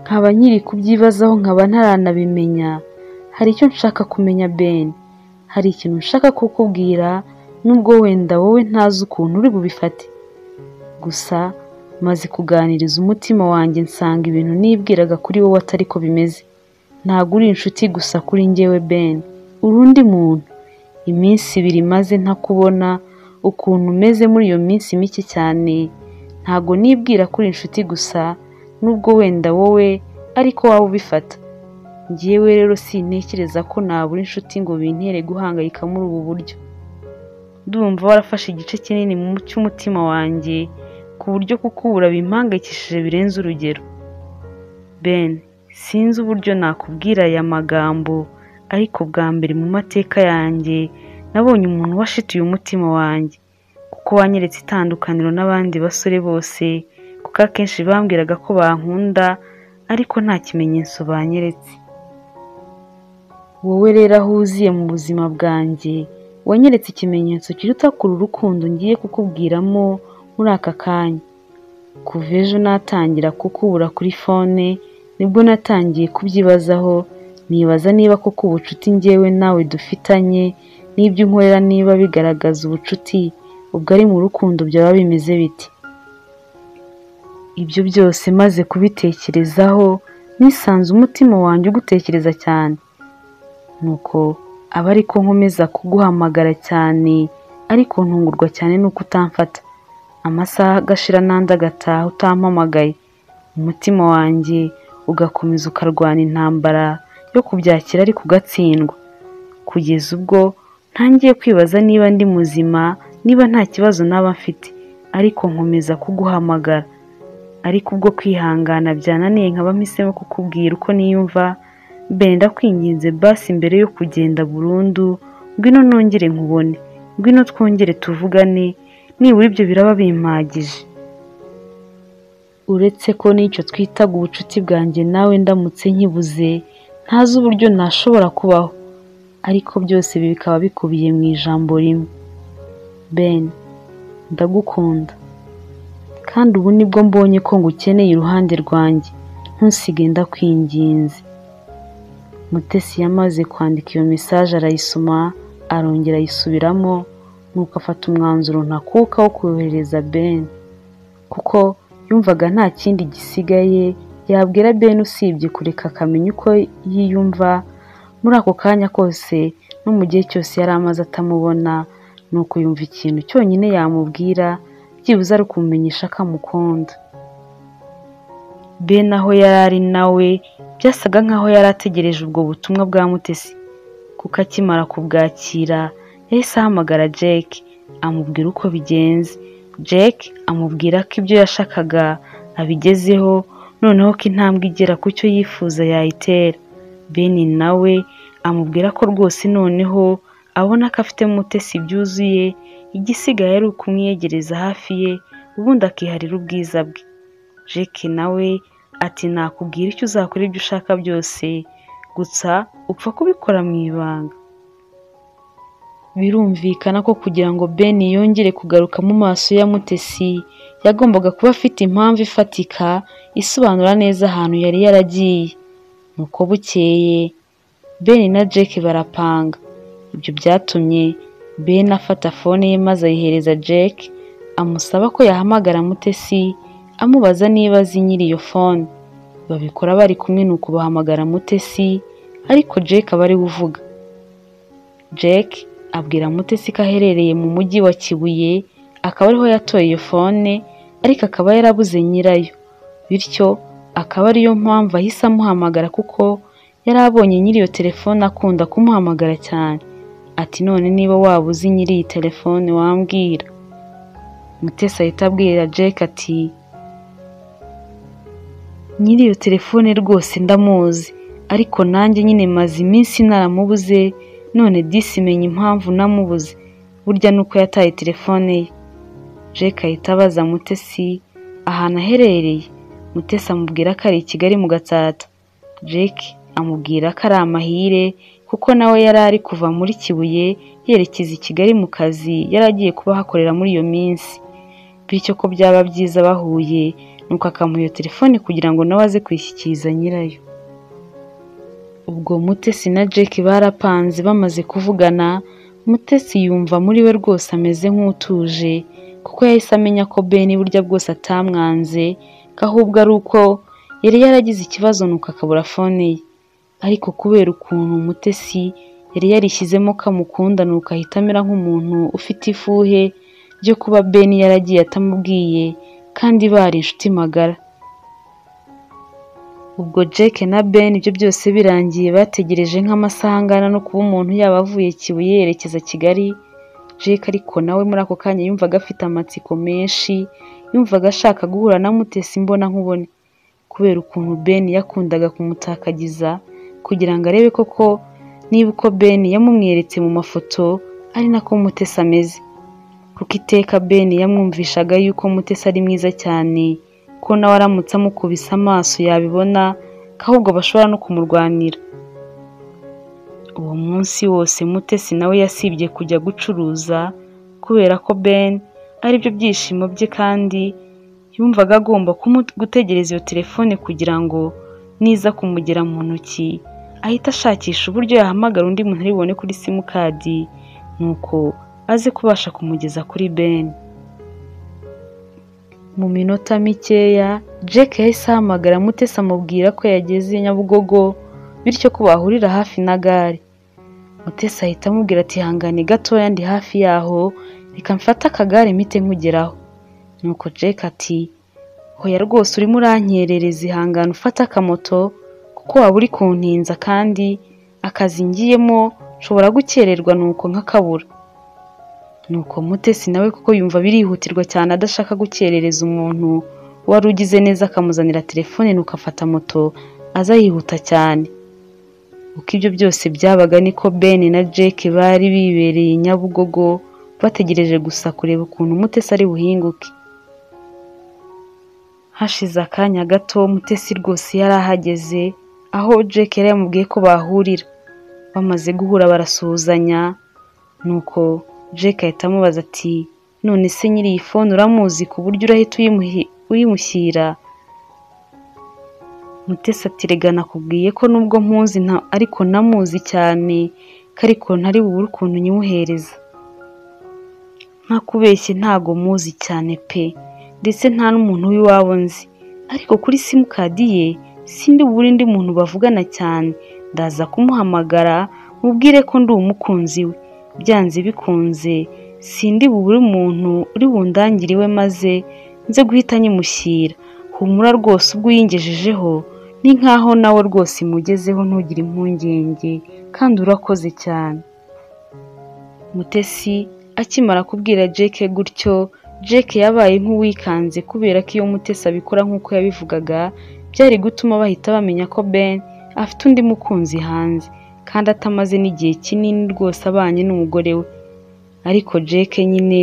nkaba nkiri kubyibazaho nkaba ntaranabimenya, hari icyo nshaka kumenya Ben, hari ikintu nshaka kukubwira nubwo wenda wowe ntazi ukuntu uri bubifate, gusa maze kuganiriza umutima wanjye nsanga ibintu nibwiraga kuri wowe atari ko bimeze. Ntabwo uri inshuti gusa kuri njyewe Ben, uri undi muntu. Iminsi 2 maze ntakubona, ukuntu umeze muri iyo minsi mike cyane, ntabwo nibwira kuri inshuti gusa nubwo wenda wowe ariko waba ubifata. Njyewe rero sintekereza ko nabura inshuti ngo bintere guhangayika muri ubu buryo. Ndumva warafashe igice kinini mu cy'umutima wanjye ku buryo kukubura bimpangayikishije birenze urugero. Ben, sinzi uburyo nakubwira aya magambo, ariko bwa mbere mu mateka yanjye nabonye umuntu washituye umutima wanjye, kuko wanyeretse itandukaniro n'abandi basore bose, kuko akenshi bambwiraga ko bankunda ariko nta kimenyetso banyeretse. Wowe rero aho uziye mu buzima bwanjye wanyeretse ikimenyetso kiruta kure urukundo ngiye kukubwiramo muri aka kanya. Kuva ejo natangira kukubura kuri fone nibwo natangiye kubyibazaho, nibaza niba koko ubucuti njyewe nawe dufitanye n'ibyo unkorera niba bigaragaza ubucuti, ubwo ari mu rukundo byaba bimeze biti. Ibyo byose maze kubitekerezaho nisanze umutima wanjye ugutekereza cyane, nuko aba ariko nkomeza kuguhamagara cyane, ariko ntungurwa cyane nuko utamfata. Amasaha agashira n'andi agataha utampamagaye, umutima wanjye ugakomeza ukarwana intambara yo kubyakira ariko ugatsindwa, kugeza ubwo ntangiye kwibaza niba ndi muzima, niba nta kibazo naba mfite, ariko nkomeza kuguhamagara. Ariko ubwo kwihangana byananiye nkaba mpisemo kukubwira uko niyumva. Ben, ndakwinginze basi mbere yo kugenda burundu, ngwino nongere nkubone, ngwino twongere tuvugane, nibura ibyo biraba bimpagije. Uretse ko n'icyo twitaga ubucuti bwanjye nawe ndamutse nkibuze, ntazi uburyo nashobora kubaho, ariko byose ibi bikaba bikubiye mu ijambo rimwe. Ben, ndagukunda, kandi ubu nibwo mbonye ko ngukeneye iruhande rwanjye, ntusige ndakwinginze. Mutesi yamaze kwandika iyo message arayisoma, arongera ayisubiramo, nuko afata umwanzuro ntakuka wo kohereza Ben, kuko yumvaga nta kindi gisigaye yabwira Ben usibye kureka akamenya uko yiyumva muri ako kanya kose no mu gihe cyose yari amaze atamubona. Nuko yumva ikintu cyonyine yamubwira byibuze ari kumumenyesha ko amukunda. Ben aho yari ari nawe byasaga nkaho yari ategereje ubwo butumwa bwa Mutesi, kuko akimara kubwakira yahise ahamagara Jack amubwira uko bigenze. Jack amubwira ko ibyo yashakaga abigezeho, noneho ko intambwe igera ku cyo yifuza yayitera. Ben nawe amubwira ko rwose noneho abona ko afite Mutesi byuzuye, igisigaye ari ukumwiyegereza hafi ye ubundi akiharira ubwiza bwe. Jake nawe ati nakubwira icyo uzakora ibyo ushaka byose, gusa upfa kubikora mu ibanga. Birumvikana ko kugira ngo Ben yongere kugaruka mu maso ya Mutesi yagombaga kuba afite impamvu ifatika isobanura neza ahantu yari yaragiye. Nuko bukeye Ben na Jake barapanga. Ibyo byatumye Ben afata fone ye maze ayihereza Jake, amusaba ko yahamagara Mutesi amubaza niba azi nyiri iyo fone. Babikora bari kumwe, nuko bahamagara Mutesi ariko Jake aba ari we uvuga. Jake abwira Mutesi ko aherereye mu mujyi wa Kibuye, akaba ariho yatoye iyo fone ariko akaba yarabuze nyirayo, bityo akaba ariyo mpamvu ahise amuhamagara kuko yari abonye nyiri iyo telefone akunda kumuhamagara cyane. Ati none niba waba uzi nyiri iyi telefone wambwira. Mutesi ahita abwira Jake ati nyiri iyo telefone rwose ndamuzi, ariko nanjye nyine maze iminsi naramubuze, none disi menya impamvu namubuze, burya nuko yataye telefone ye. Jake ahita abaza Mutesi ahantu aherereye. Mutesi amubwira ko ari i Kigali mu Gatsata. Jake amubwira ko ari amahire kuko nawe yari ari kuva muri Kibuye yerekeza i Kigali mu kazi yari agiye kuba hakorera muri iyo minsi, bityo ko byaba byiza bahuye, nuko akamuha iyo telefone kugira ngo nawe aze kwishyikiriza nyirayo. Ubwo Mutesi na Jake barapanze. Bamaze kuvugana, Mutesi yumva muri we rwose ameze nk'utuje kuko yahise amenya ko Ben burya bwose atamwanze, ko ahubwo ari uko yari yaragize ikibazo nuko akabura fone ye. Ariko kubera ukuntu Mutesi yari yarishyizemo ko amukunda, nuko ahita amera nk'umuntu ufite ifuhe ryo kuba Ben yaragiye atamubwiye kandi bari inshuti magara. Ubwo Jake na Ben ibyo byose birangiye bategereje nk'amasaha angana no kuba umuntu yaba avuye Kibuye yerekeza Kigali. Jake ariko nawe muri ako kanya yumvaga afite amatsiko menshi, yumvaga ashaka guhura na Mutesi mbona nkubone, kubera ukuntu Ben yakundaga kumutakagiza kugira ngo arebe koko niba uko Ben yamumweretse mu mafoto ari nako Mutesi ameze, kuko iteka Ben yamwumvishaga yuko Mutesi ari mwiza cyane, ko nawe aramutse amukubise amaso yabibona ko ahubwo bashobora no kumurwanira. Uwo munsi wose Mutesi nawe yasibye kujya gucuruza kubera ko Ben ari byo byishimo bye, kandi yumvaga agomba gutegereza iyo telefone kugira ngo niza kumugera mu ntoki ahita ashakisha uburyo yahamagara undi muntu aribone kuri simukadi, nuko aze kubasha kumugeza kuri Ben. Mu minota mikeya Jake yahise ahamagara Mutesi amubwira ko yageze Nyabugogo, bityo ko bahurira hafi na gare. Mutesi ahita amubwira ati hangane gatoya ndi hafi yaho, reka mfata akagare mpite nkugeraho. Nuko Jake ati hoya rwose urimo urankerereza, ihangane ufata akamoto kuko waba uri kuntinza kandi akazi ngiyemo nshobora gukererwa nuko nkakabura. Nuko Mutesi nawe kuko yumva birihutirwa cyane adashaka gukerereza umuntu wari ugize neza akamuzanira telefone, nuko afata moto aza yihuta cyane. Uko ibyo byose byabaga niko Ben na Jake bari bibereye Nyabugogo bategereje gusa kureba ukuntu Mutesi ari buhinguke. Hashize akanya gato Mutesi rwose yari ahageze aho Jake yari yamubwiye ko bahurira. Bamaze guhura barasuhuzanya, nuko Jake ahita amubaza ati none se nyiri iyi fone uramuzi ku buryo urahita uyimushyira? Mutesi ati rega nakubwiye ko nubwo mpuzi ariko namuzi cyane, ariko ntari bubure ukuntu nyimuhereza. Ntakubeshye ntago muzi cyane pe, ndetse nta n'umuntu w'iwabo nzi, ariko kuri simukadi ye sindi bubure undi muntu bavugana cyane, ndaza kumuhamagara mubwire ko ndi umukunzi we, byanze bikunze sindi bubure umuntu uri bundangire iwe maze nze guhita nyimushyira. Humura rwose ubwo uyingejejeho ni nkaho nawe rwose imugezeho, ntugire impungenge kandi urakoze cyane. Mutesi akimara kubwira Jake gutyo, Jake yabaye nk'uwikanze kubera ko iyo Mutesi abikora nk'uko yabivugaga byari gutuma bahita bamenya ko Ben afite undi mukunzi hanze, kandi atamaze n'igihe kinini rwose abanye n'umugore we. Ariko Jake nyine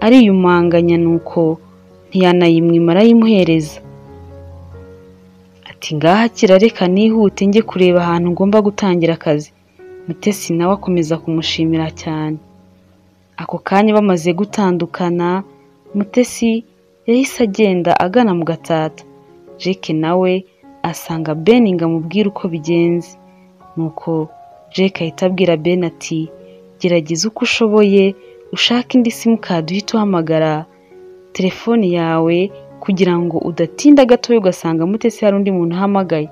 ariyumanganya nuko ntiyanayimwima arayimuhereza. Ati ngaha kirareka nihute njye kureba ahantu ngomba gutangira akazi. Mutesi nawe akomeza kumushimira cyane. Ako kanya bamaze gutandukana, Mutesi yahise agenda agana mu Gatsata. Jake nawe asanga Ben ngo amubwire uko bigenze. Nuko Jake ahita abwira Ben ati gerageza uko ushoboye ushaka indi simukadi uhita uhamagara telefone yawe kugira ngo udatinda gatoya ugasanga Mutesi hari undi muntu ahamagaye.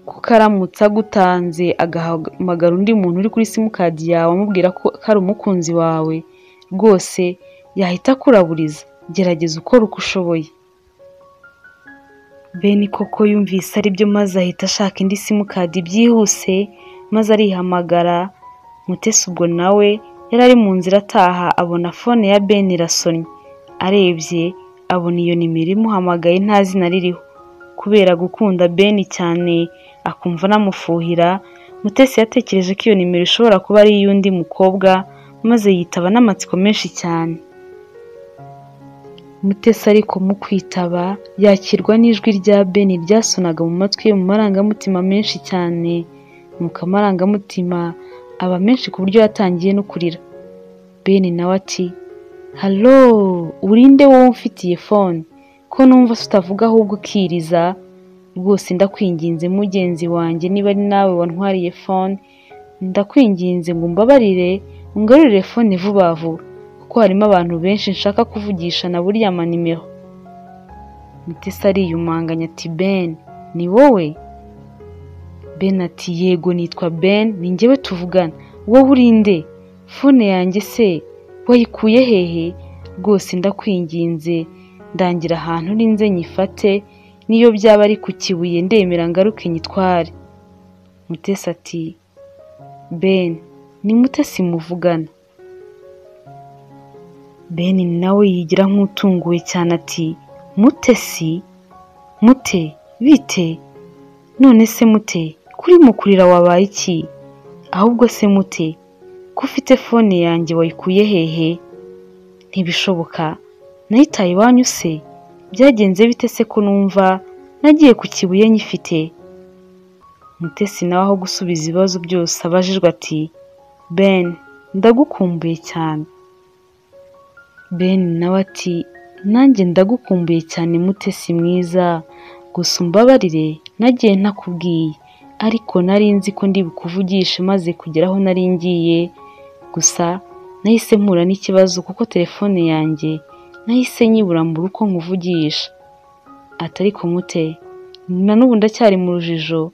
Kuko aramutse agutanze agahamagara undi muntu uri kuri simukadi yawe amubwira ko ari umukunzi wawe, rwose yahita akuraburiza. Gerageza ukora uko ushoboye. Ben koko yumvise ari byo maze ahita ashaka indi simukadi byihuse maze arihamagara. Mutesi ubwo nawe yari ari mu nzira ataha abona fone ya Ben irasonnye. Arebye abona iyo nimero imuhamagaye nta zina ririho. Kubera gukunda Ben cyane akumva namufuhira, Mutesi yatekereje ko iyo nimero ishobora kuba ari iy'undi mukobwa maze yitaba n'amatsiko menshi cyane. Mutesi ariko mu kwitaba yakirwa n'ijwi rya Ben ryasonaga mu matwi ye mu marangamutima menshi cyane. Nuko amarangamutima aba menshi ku buryo yatangiye no kurira. Ben nawe ati "Hallo, urinde wowe umfitiye phone? Ko numva utavuga ahubwo ukiriza? Rwose ndakwinginze mugenzi wanjye niba ari nawe wantwariye phone, ndakwinginze ngo umbabarire ungarurire phone vuba vuba kuko harimo abantu benshi nshaka kuvugisha na buriya amanimero." Mutesi ariyumanganya ati Ben, ni wowe? Ben ati yego nitwa Ben, ni njyewe tuvugana. Wowe urinde? Phone yanjye se wayikuye hehe? Rwose ndakwinginze ndangira ahantu urinze nyifate, niyo byaba ari ku Kibuye ndemera ngaruke nyitware. Mutesi ati Ben, ni Mutesi muvugana? Ben nawe yigira nk'utunguwe cyane ati Mutesi? Mute, bite? None se Mute, kuri mukurira wabaye iki? Ahubwo se Mute, ko ufite phone yanjye wayikuye hehe? Ntibishoboka, nayitaye iwanyu se? Byagenze bite se ko numva nagiye ku Kibuye nyifite? Mutesi nawe aho gusubiza ibibazo byose abajijwe ati Ben, ndagukumbuye cyane. Ben nawe ati nanjye ndagukumbuye cyane Mutesi mwiza, gusa umbabarire nagiye ntakubwiye, ariko nari nzi ko ndi bukuvugishe maze kugera aho nari ngiye, gusa nahise mpura n'ikibazo kuko telefone yanjye nahise nyibura mbura uko nkuvugisha. Ariko Mute, na n'ubu ndacyari mu rujijo,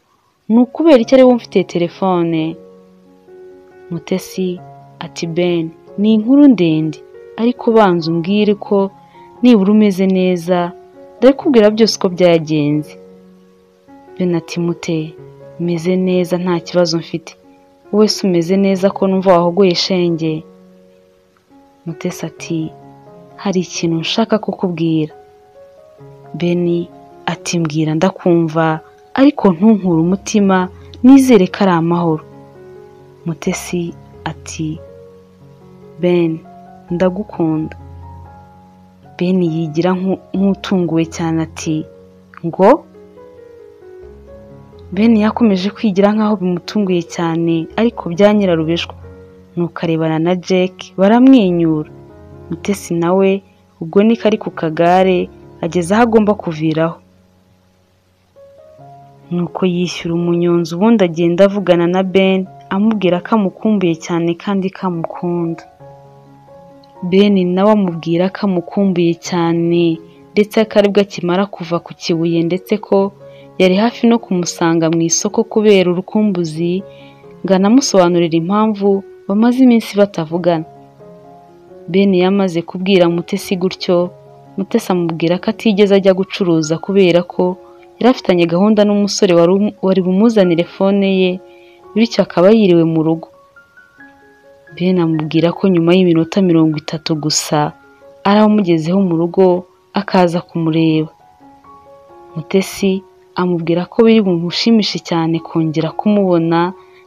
ni ukubera icyo ari wowe mfite telefone? Mutesi ati Ben, ni inkuru ndende, ariko banza umbwire ko nibura umeze neza ndakubwira byose uko byagenze. Ben ati Mute, meze neza nta kibazo mfite. Wowe se umeze neza ko numva wahogoye shenge? Mutesi ati hari ikintu nshaka kukubwira. Ben ati mbwira ndakumva, ariko ntunkure umutima, nizere ko ari amahoro. Mutesi ati Ben, ndagukunda. Ben yigira nk'utunguwe cyane ati ngo? Ben yakomeje kwigira nk'aho bimutunguye cyane, ariko bya nyirarubeshwa. Nuko arebana na Jake baramwenyura. Mutesi nawe ubwo niko ari ku kagare ageze aho agomba kuviraho. Nuko yishyura umunyonzi ubundi agenda avugana na Ben amubwira ko amukumbuye cyane kandi ko amukunda. Ben nawe amubwira ko amukumbuye cyane ndetse ko aribwo akimara kuva ku Kibuye, ndetse ko yari hafi no kumusanga mu isoko kubera urukumbuzi, ngo anamusobanurire impamvu bamaze iminsi batavugana. Ben yamaze kubwira Mutesi gutyo, Mutesi amubwira ko atigeze ajya gucuruza kubera ko yari afitanye gahunda n'umusore wari bumuzanire phone ye, bityo akaba yiriwe mu rugo. Ben amubwira ko nyuma y'iminota 30 gusa aramugezeho mu rugo akaza kumureba. Mutesi amubwira ko biri bumushimishe cyane kongera kumubona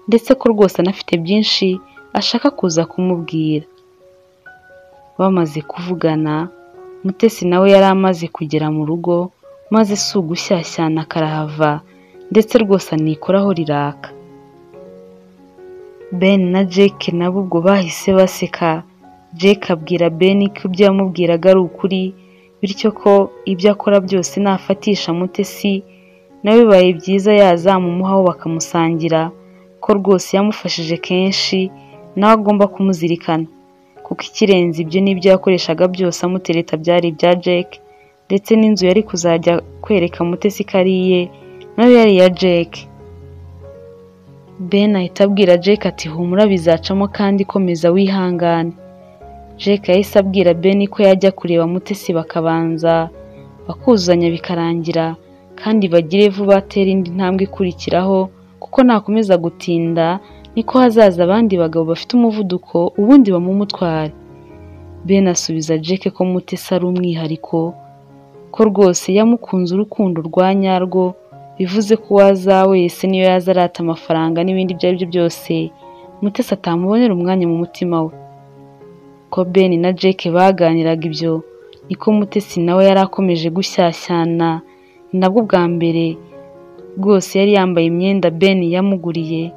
ndetse ko rwose anafite byinshi ashaka kuza kumubwira. Bamaze kuvugana, Mutesi nawe yari amaze kugera mu rugo maze si ugushyashyana karahava ndetse rwose anikoraho riraka. Ben na Jake nabo ubwo bahise baseka. Jake abwira Ben ko ibyo yamubwiraga ari ukuri, bityo ko ibyo akora byose nafatisha Mutesi nawe bibaye byiza yazamumuhaho bakamusangira, ko rwose yamufashije kenshi nawe agomba kumuzirikana, kuko ikirenze ibyo n'ibyo yakoreshaga byose amutereta byari ibya Jake, ndetse n'inzu yari kuzajya kwereka Mutesi ko ari iye nayo yari iya Jake. Ben ahita abwira Jake ati humura bizacamo kandi komeza wihangane. Jake yahise abwira Ben ko yajya kureba Mutesi bakabanza bakuzanya bikarangira kandi bagire vuba atera indi ntambwe ikurikiraho, kuko nakomeza gutinda niko hazaza abandi bagabo bafite umuvuduko ubundi bamumutware. Ben asubiza Jake ko Mutesi ari umwihariko, ko rwose yamukunze urukundo rwa nyarwo, bivuze ko waza wese niyo yaza arata amafaranga n'ibindi ibyo ari byo byose Mutesi atamubonera umwanya mu mutima we. Ko Ben na Jake baganiraga ibyo, niko Mutesi nawe yari akomeje gushyashyana. Nabwo bwa mbere rwose yari yambaye imyenda Ben yamuguriye,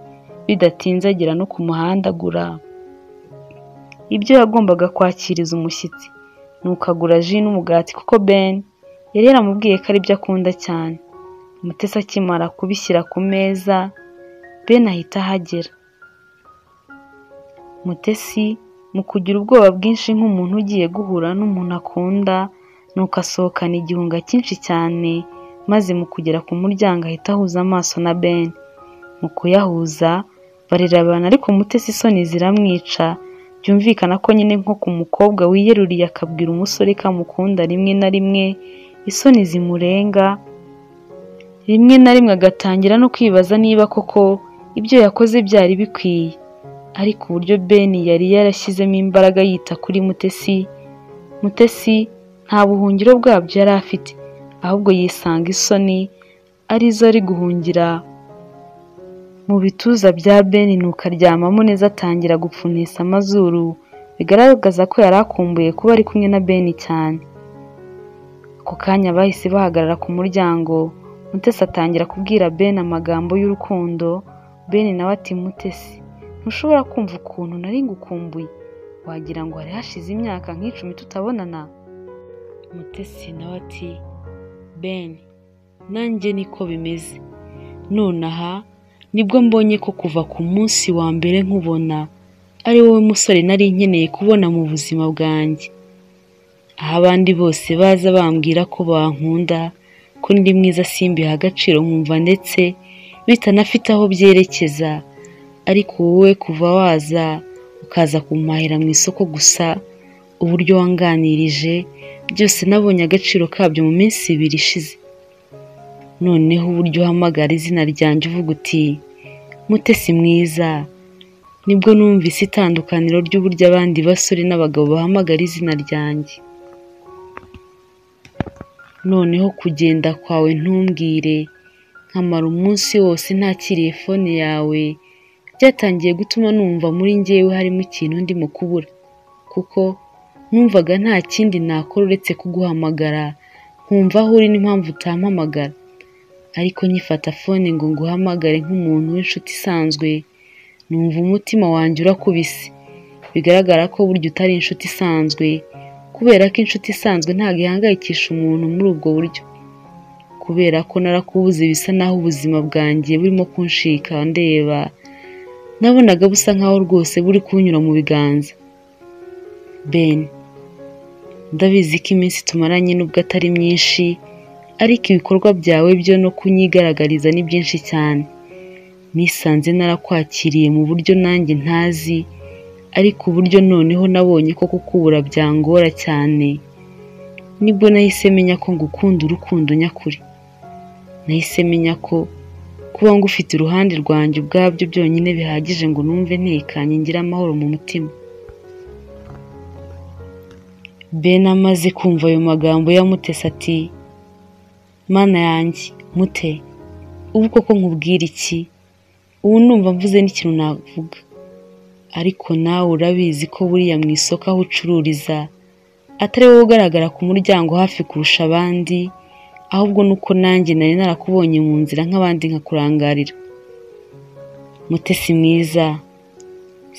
bidatinze agera no ku muhanda agura ibyo yagombaga kwakiriza umushyitsi, nuko agura ji n'umugati kuko Ben yari yaramubwiye ko ari byo akunda cyane. Mutesi akimara kubishyira ku meza, Ben ahita ahagera. Mutesi mu kugira ubwoba bwinshi nk'umuntu ugiye guhura n'umuntu akunda, nuko asohokana igihunga cyinshi cyane, maze mu kugera ku muryango ahita ahuza amaso na Ben. Mu kuyahuza barerebana, ariko Mutesi isoni ziramwica, byumvikana ko nyine nko ku mukobwa wiyeruriye akabwira umusore ko amukunda rimwe na rimwe isoni zimurenga, rimwe na rimwe agatangira no kwibaza niba koko ibyo yakoze byari bikwiye. Ariko uburyo Ben yari yarashyizemo imbaraga yita kuri Mutesi, Mutesi nta buhungiro bwabyo yari afite, ahubwo yisanga isoni arizo ari guhungira mu bituza bya Ben, nuko aryamamo neza atangira gupfunisa amazuru, bigaragaza ko yari akumbuye kuba ari kumwe na Ben cyane. Ako kanya bahise bahagarara ku muryango, Mutesi atangira kubwira Ben amagambo y'urukundo. Ben nawe ati Mutesi, ntushobora kumva ukuntu nari ngukumbuye, wagira ngo hari hashize imyaka nk'icumi tutabonana. Mutesi nawe ati Ben, nanjye niko bimeze, nonaha nibwo mbonye ko kuva ku munsi wa mbere nkubona ari wowe musore nari nkeneye kubona mu buzima bwanjye. Aho abandi bose baza bambwira ko bankunda, ko ndi mwiza simbiha agaciro nkumva ndetse bitanafite aho byerekeza, ariko wowe kuva waza ukaza kumpahira mu isoko gusa, uburyo wanganirije byose nabonye agaciro kabyo mu minsi 2 ishize. Noneho uburyo uhamagara izina ryanjye uvuga uti Mutesi mwiza, nibwo numvise itandukaniro ry'uburyo abandi basore n'abagabo bahamagara izina ryanjye. Noneho kugenda kwawe ntumbwire, nkamara umunsi wose ntakiriye fone yawe, byatangiye gutuma numva muri njyewe harimo ikintu ndimo kubura, kuko numvaga nta kindi nakora uretse kuguhamagara, nkumva aho uri n'impamvu utampamagara. Ariko nyifata fone ngo nguhamagare nk'umuntu w'inshuti isanzwe, numva umutima wanjye urakubise. Bigaragara ko burya utari inshuti isanzwe, kubera ko inshuti isanzwe ntabwo ihangayikisha umuntu muri ubwo buryo. Kubera ko narakubuze bisa naho ubuzima bwanjye burimo kunshika ndeba, nabonaga busa nkaho rwose buri kunyura mu biganza. Ben, ndabizi ko iminsi tumaranye nubwo atari myinshi, ariko ibikorwa byawe byo no kunyigaragariza ni byinshi cyane. Nisanze narakwakiriye mu buryo nanjye ntazi, ariko uburyo noneho nabonye ko kukubura byangora cyane, nibwo nahise menya ko ngukunda urukundo nyakuri. Nahise menya ko kuba ngufite uruhande rwanjye ubwabyo byonyine bihagije ngo numve ntekanye ngira amahoro mu mutima. Ben amaze kumva ayo magambo ya Mutesi ati Mana yanjye, Mute, ubu koko nkubwira iki? Ubu numva mvuze n'ikintu navuga. Ariko nawe urabizi ko buriya mu isoko aho ucururiza atari wowe ugaragara ku muryango hafi kurusha abandi, ahubwo nuko nanjye nari narakubonye mu nzira nk'abandi nkakurangarira. Mutesi mwiza,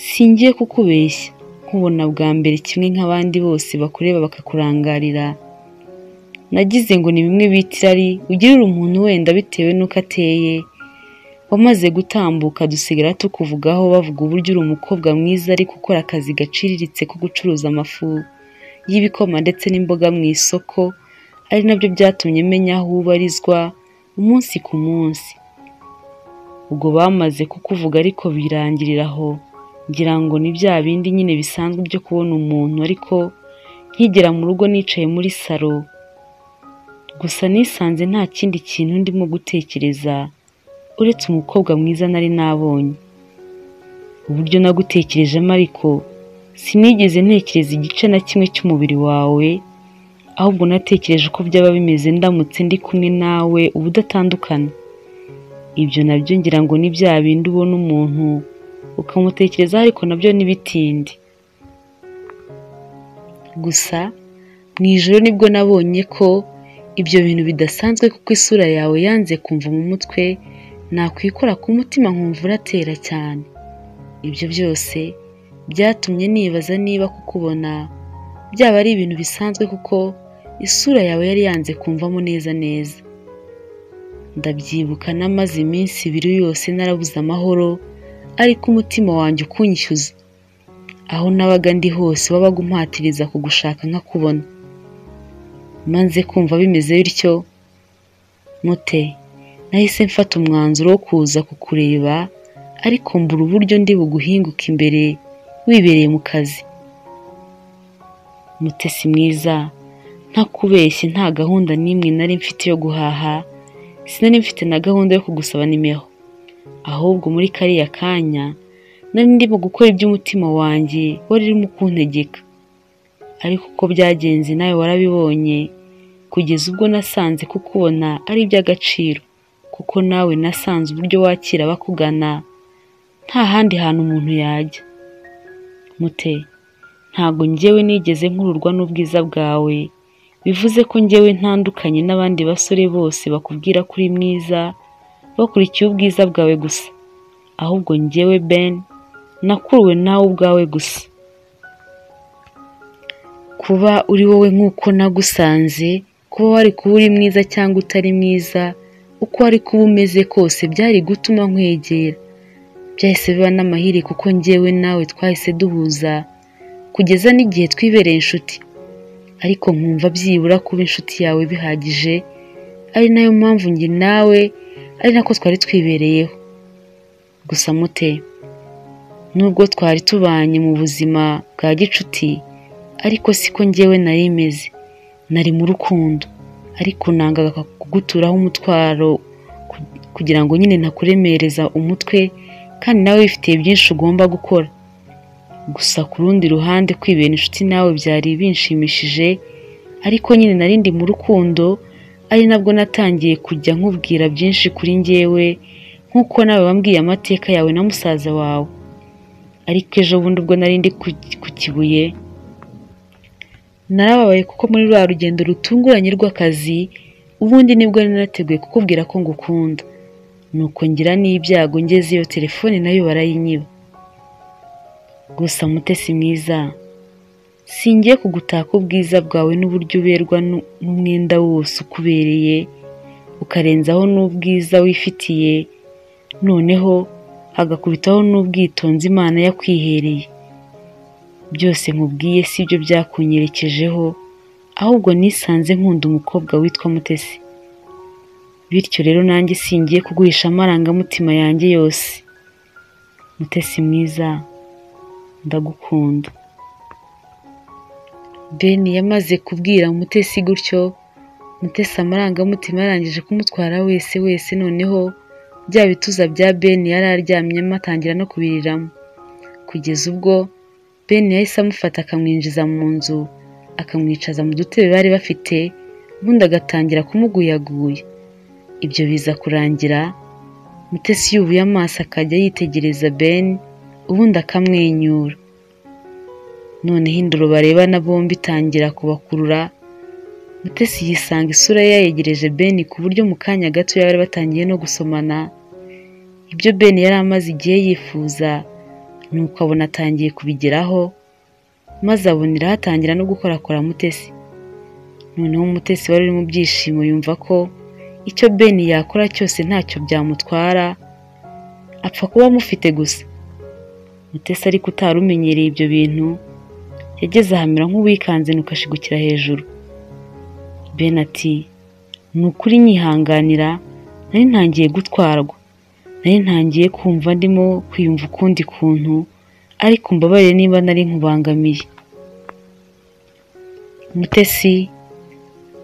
singiye kukubeshya, nkubona bwa mbere kimwe nk'abandi bose bakureba bakakurangarira. Nagize ngo ni bimwe bita irari ugirira umuntu wenda bitewe n'uko ateye. Wamaze gutambuka dusigara tukuvugaho bavuga uburyo uri umukobwa mwiza ariko ukora akazi gaciriritse ko gucuruza amafu y'ibikoma ndetse n'imboga mu isoko, ari nabyo byatumye menya aho ubarizwa umunsi ku munsi. Ubwo bamaze kukuvuga ariko birangirira aho, ngira ngo ni bya bindi nyine bisanzwe byo kubona umuntu, ariko nkigera mu rugo nicaye muri salo gusa nisanze nta kindi kintu ndimo gutekereza uretse umukobwa mwiza nari nabonye. Uburyo nagutekerejemo ariko sinigeze ntekereza igice na kimwe cy'umubiri wawe, ahubwo natekereje uko byaba bimeze ndamutse ndi kumwe nawe ubudatandukana. Ibyo nabyo ngira ngo ni bya bindi ubona umuntu ukamutekerezaho ariko nabyo n'ibitindi. Gusa mu ijoro nibwo nabonye ko ibyo bintu bidasanzwe, kuko isura yawe yanze kumva mu mutwe, nakwikora ku mutima nkumva uratera cyane. Ibyo byose byatumye nibaza niba kukubona byaba ari ibintu bisanzwe, kuko isura yawe yari yanze kumvamo neza neza. Ndabyibuka namaze iminsi 2 yose narabuze amahoro, ariko umutima wanjye ukunyishyuza. Aho nabaga ndi hose wabaga umpatiriza kugushaka nkakubona. Manze kumva bimeze bityo, Mute, nahise mfata umwanzuro wo kuza kukureba, ariko mbura uburyo ndi buguhinguka imbere wibereye mu kazi. Mutesi mwiza, ntakubeshye nta gahunda n'imwe nari mfite yo guhaha, sinari mfite na gahunda yo kugusaba nimero. Ahubwo muri kariya kanya nari ndimo gukora iby'umutima wanjye wari urimo kuntegeka. Ariko uko byagenze nawe warabibonye, kugeza ubwo nasanze kukubona ari iby'agaciro, kuko nawe nasanze uburyo wakira bakugana nta handi hantu umuntu yajya. Mute, ntago njyewe nigeze nkururwa n'ubwiza bwawe, bivuze ko njyewe ntandukanye n'abandi basore bose bakubwira kuri mwiza bakurikiye ubwiza bwawe gusa, ahubwo njyewe Ben nakuruwe nawe ubwawe gusa. Kuba uri wowe nk'uko nagusanze, kuba wari kuba uri mwiza cyangwa utari mwiza, uko wari kuba umeze kose byari gutuma nkwegera. Byahise biba n'amahire kuko njyewe nawe twahise duhuza kugeza n'igihe twibereye inshuti. Ariko nkumva byibura kuba inshuti yawe bihagije, ari nayo mpamvu njye nawe ari nako twari twibereyeho. Gusa Mute, nubwo twari tubanye mu buzima bwa gicuti, ariko siko njyewe nari meze. Nari mu rukundo, ariko nangaga kuguturaho umutwaro kugira ngo nyine ntakuremereza umutwe, kandi nawe wifitiye byinshi ugomba gukora. Gusa ku rundi ruhande kwibera inshuti nawe byari binshimishije, ariko nyine nari ndi mu rukundo, ari nabwo natangiye kujya nkubwira byinshi kuri njyewe, nk'uko nawe wambwiye amateka yawe na musaza wawe. Ariko ejo bundi ubwo nari ndi ku Kibuye, narababaye kuko muri rwa rugendo rutunguranye rw'akazi, ubundi nibwo nari nateguye kukubwira ko ngukunda. Nuko ngira n'ibyago ngeze iyo telefone nayo barayinyiba. Gusa Mutesi mwiza, singiye kugutaka ubwiza bwawe n'uburyo uberwa n'umwenda wose ukubereye, ukarenzaho n'ubwiza wifitiye, noneho hagakubitaho n'ubwitonzi Imana yakwihereye. Byose nkubwiye si byo byakunyerekejeho, ahubwo nisanze nkunda umukobwa witwa Mutesi. Bityo rero nanjye singiye kuguhisha amarangamutima yanjye yose. Mutesi mwiza, ndagukunda. Ben yamaze kubwira Mutesi gutyo, Mutesi amarangamutima yarangije kumutwara wese, noneho bya bituza bya Ben yari aryamyemo atangira no kubiriramo, kugeza ubwo Ben yahise amufata akamwinjiza mu nzu, akamwicaza mu dutebe bari bafite, ubundi agatangira kumuguyaguya. Ibyo biza kurangira Mutesi yubuye amaso akajya yitegereza Ben, ubundi akamwenyura. Noneho indoro barebana bombi itangira kubakurura. Mutesi yisanga isura ye yayegereje Ben ku buryo mu kanya gato bari batangiye no gusomana. Ibyo Ben yari amaze igihe yifuza, nuko abona atangiye kubigeraho, maze abonera hatangira no gukorakora Mutesi. Noneho Mutesi wari uri mu byishimo yumva ko icyo Ben yakora cyose ntacyo byamutwara, apfa kuba amufite gusa. Mutesi ariko utarumenyereye ibyo bintu, yageze ahamera nk'uwikanze nuko ashigukira hejuru. Ben ati, ni ukuri nyihanganira, nari ntangiye gutwarwa, nari ntangiye kumva ndimo kwiyumva ukundi kuntu, ariko mbabarire niba nari nkubangamiye. Mutesi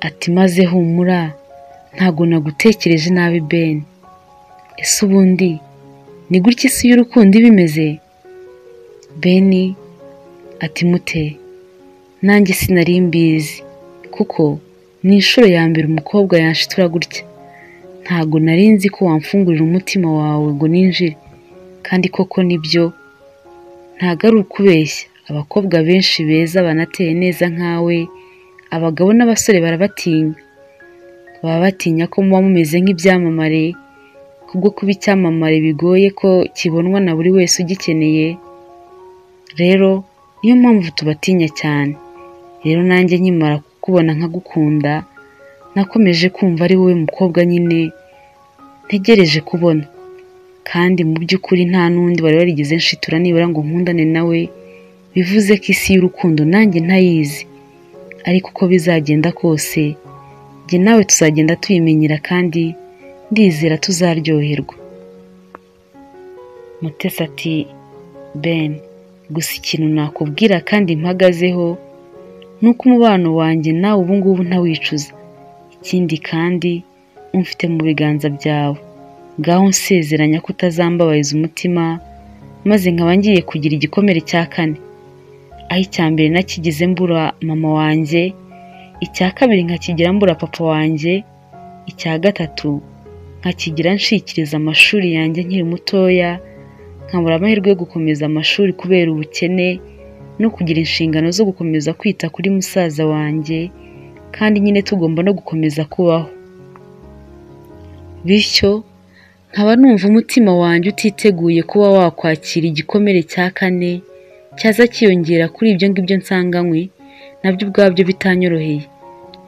ati, maze humura, ntago nagutekereje nabi Ben. Ese ubundi ni gutya isi y'urukundo bimeze? Ben ati, Mute, nanjye sinari mbizi, kuko ni inshuro ya mbere umukobwa yanshitura gutya. Ntago nari nzi ko wamfungurira umutima wawe ngo ninjire, kandi koko nibyo, ntago ari ukubeshya. Abakobwa benshi beza banateye neza nkawe, abagabo n'abasore barabatinya. Baba batinya ko muba mumeze nk'ibyamamare, kubwo kuba icyamamare bigoye ko kibonwa na buri wese ugikeneye. Rero niyo mpamvu tubatinya cyane. Rero nanjye nkimara kukubona nkagukunda, nakomeje kumva ari wowe mukobwa nyine ntegereje kubona. Kandi mu by'ukuri nta n'undi wari warigeze nshitura nibura ngo nkundane nawe, bivuze ko isi y'urukundo nanjye ntayizi. Ariko uko bizagenda kose, jye nawe tuzagenda tuyimenyera kandi ndizera tuzaryoherwa. Mutesi ati, Ben, gusa ikintu nakubwira kandi mpagazeho, nuko umubano wanjye nawe ubu ngubu ntawicuza. Ikindi kandi umfite mu biganza byawe. Ngaho nsezeranya ko utazambabariza umutima, maze nkaba ngiye kugira igikomere cya kane. Aho icya mbere nakigize mbura mama wanjye, icya kabiri nkakigira mbura papa wanjye, icya gatatu nkakigira nshikiriza amashuri yanjye nkiri mutoya, nkabura amahirwe yo gukomeza amashuri kubera ubukene no kugira inshingano zo gukomeza kwita kuri musaza wanjye, kandi nyine tugomba no gukomeza kubaho. Bityo nkaba numva umutima wanjye utiteguye kuba wakwakira igikomere cya kane cyaza kiyongera kuri ibyo ngibyo nsanganywe, nabyo ubwabyo bitanyoroheye.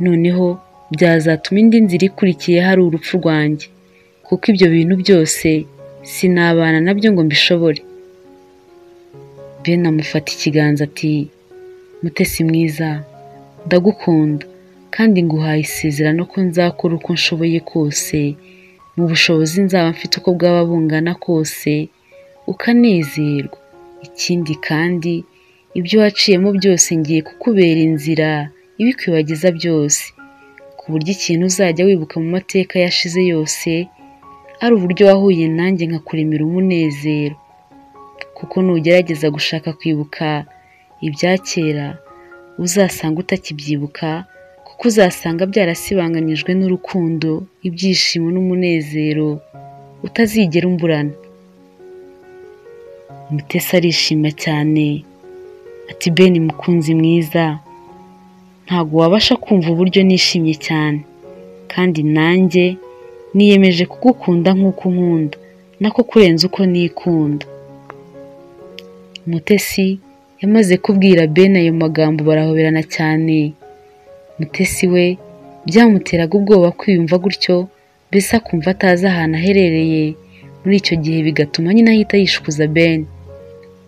Noneho byazatuma indi nzira ikurikiye hari urupfu rwanjye, kuko ibyo bintu byose sinabana nabyo ngo mbishobore. Ben amufata ikiganza ati, Mutesi mwiza, ndagukunda kandi nguhaye isezerano ko nzakora uko nshoboye kose, mu bushobozi nzaba mfite uko bwaba bungana kose, ukanezerwa. Ikindi kandi ibyo waciyemo byose ngiye kukubera inzira ibikwibagiza byose, ku buryo ikintu uzajya wibuka mu mateka yashize yose ari uburyo wahuye nanjye nkakuremera umunezero. Kuko nugerageza gushaka kwibuka ibya kera, uzasanga utakibyibuka, kuko uzasanga byarasibanganyijwe n'urukundo, ibyishimo n'umunezero utazigera umburana. Mutesi arishima cyane ati, Ben mukunzi mwiza, ntago wabasha kumva uburyo nishimye cyane, kandi nanjye niyemeje kugukunda nk'uko unkunda, nako kurenza uko nikunda. Mutesi yamaze kubwira Ben ayo magambo barahoberana cyane. Mutesi we byamuteraga ubwoba kwiyumva gutyo, mbese akumva atazi ahantu aherereye. Muri icyo gihe bigatuma nyine ahita yishukuza Ben.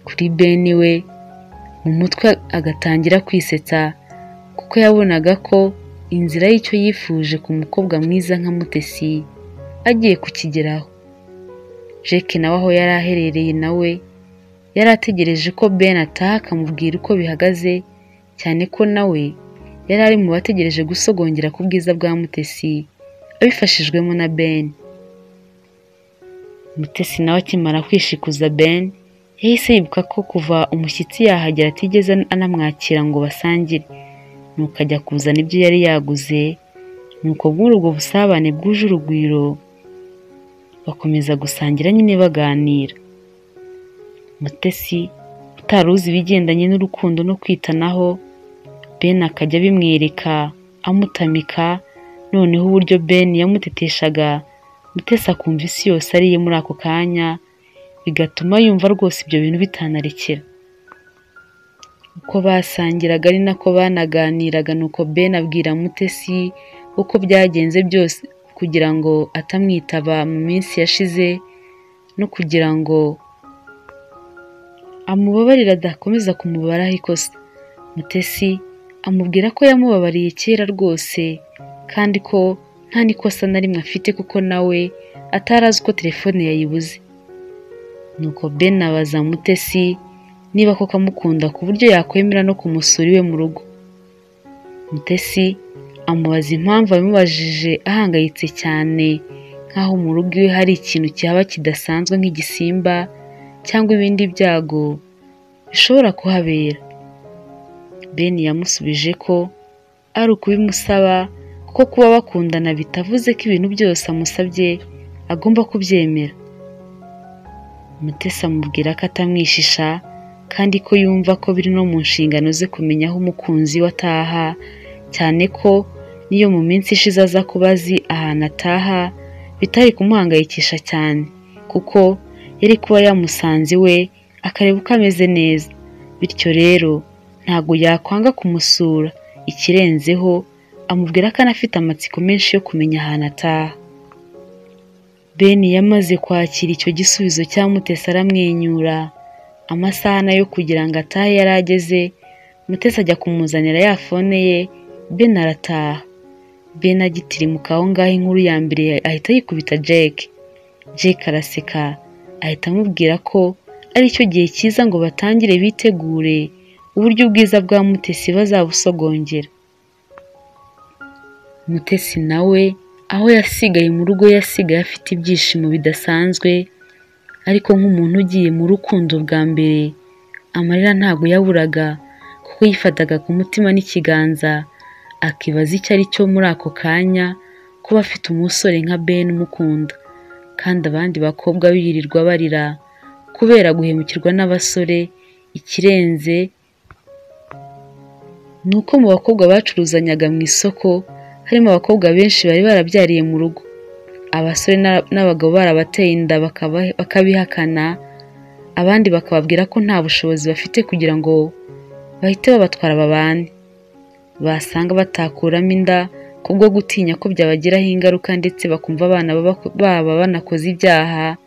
Kuri Ben we mu mutwe agatangira kwisetsa, kuko yabonaga ko inzira y'icyo yifuje ku mukobwa mwiza nka Mutesi agiye kukigeraho. Jake nawe aho yari aherereye nawe yari ategereje ko Ben ataha akamubwira uko bihagaze, cyane ko nawe yari ari mu bategereje gusogongera ku bwiza bwa Mutesi abifashijwemo na Ben. Mutesi nawe akimara kwishikuza Ben, yahise yibuka ko kuva umushyitsi yahagera atigeze anamwakira ngo basangire, nuko ajya kuzana ibyo yari yaguze, nuko muri ubwo busabane bwuje urugwiro bakomeza gusangira nyine baganira. Mutesi utari uzi ibigendanye n'urukundo no kwitanaho, Ben akajya bimwereka amutamika, noneho uburyo Ben yamuteteshaga Mutesi akumva isi yose ariye muri ako kanya, bigatuma yumva rwose ibyo bintu bitanarekera. Uko basangiraga ari nako banaganiraga, nuko Ben abwira Mutesi uko byagenze byose kugira ngo atamwitaba mu minsi yashize, no kugira ngo amubabarire adakomeza kumubaraho ikosa. Mutesi amubwira ko yamubabariye kera rwose kandi ko nta n'ikosa na rimwe afite kuko nawe atarazi uko telefone yayibuze. Nuko Ben abaza Mutesi niba koko amukunda ku buryo yakwemera no kumusura iwe mu rugo. Mutesi amubaza impamvu abimubajije ahangayitse cyane, nk'aho mu rugo iwe hari ikintu cyaba kidasanzwe nk'igisimba cyangwa ibindi byago bishobora kuhabera. Ben yamusubije ko ari ukubimusaba kuko kuba bakundana bitavuze ko ibintu byose amusabye agomba kubyemera. Mutesi amubwira ko atamwishisha kandi ko yumva ko biri no mu nshingano ze kumenya aho umukunzi we ataha, cyane ko niyo mu minsi ishize aza kuba azi ahantu ataha bitari kumuhangayikisha cyane, kuko yari kuba yamusanze iwe akareba uko ameze neza. Bityo rero ntabwo yakwanga kumusura, ikirenzeho amubwira ko anafite amatsiko menshi yo kumenya ahantu ataha. Ben yamaze kwakira icyo gisubizo cya Mutesi aramwenyura. Amasaha nayo kugira ngo atahe yari ageze, Mutesi ajya kumuzanira ya fone ye, Ben arataha. Ben agitirimuka aho ngaho inkuru ya mbere ahita yikubita Jack. Jack araseka ahita amubwira ko ari cyo gihe cyiza ngo batangire bitegure uburyo ubwiza bwa Mutesi bazabusogongera. Mutesi nawe aho yasigaye mu rugo yasigaye afite ibyishimo bidasanzwe, ariko nk'umuntu ugiye mu rukundo bwa mbere amarira ntabwo yaburaga, kuko yifataga ku mutima n'ikiganza akibaza icyo ari cyo muri ako kanya kuba afite umusore nka Ben umukunda, kandi abandi bakobwa birirwa barira kubera guhemukirwa n'abasore. Ikirenze nuko mu bakobwa bacuruzanyaga mu isoko harimo abakobwa benshi bari barabyariye mu rugo, abasore n'abagabo barabateye inda bakabihakana, abandi bakababwira ko nta bushobozi bafite kugira ngo bahite babatwara babane. Basanga batakuramo inda kubwo gutinya ko byabagiraho ingaruka, ndetse bakumva abana baba banakoze ibyaha,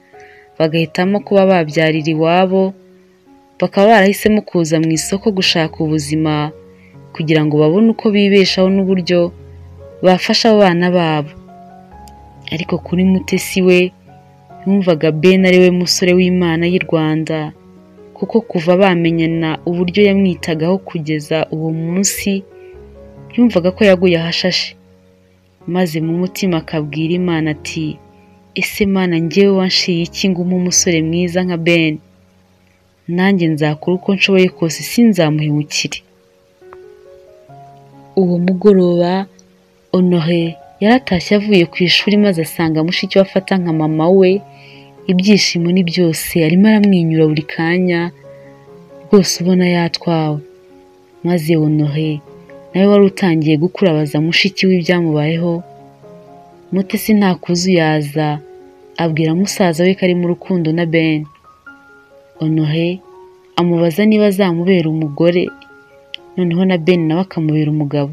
bagahitamo kuba babyarira iwabo. Bakaba barahisemo kuza mu isoko gushaka ubuzima kugira ngo babone uko bibeshaho n'uburyo bafasha abana babo. Ariko kuri Mutesi we yumvaga Ben ari we musore w'Imana y'u Rwanda, kuko kuva bamenyana uburyo yamwitagaho kugeza uwo munsi yumvaga ko yaguye ahashashe, maze mu mutima akabwira Imana ati, ese Mana, njyewe wanshiye iki ngo umpe umusore mwiza nka Ben? Nanjye nzakora uko nshoboye kose sinzamuhemukire. Uwo mugoroba Honoré yaratashye avuye ku ishuri, maze asanga mushiki we afata nka mama we. Ibyishimo ni byose, arimo aramwenyura buri kanya, rwose ubona yatwawe. Maze Honoré nawe wari utangiye gukura abaza mushiki we ibyamubayeho. Mutesi nta kuzuyaza abwira musaza we ko ari mu rukundo na Ben. Honoré amubaza niba azamubera umugore, noneho na Ben nawe akamubera umugabo.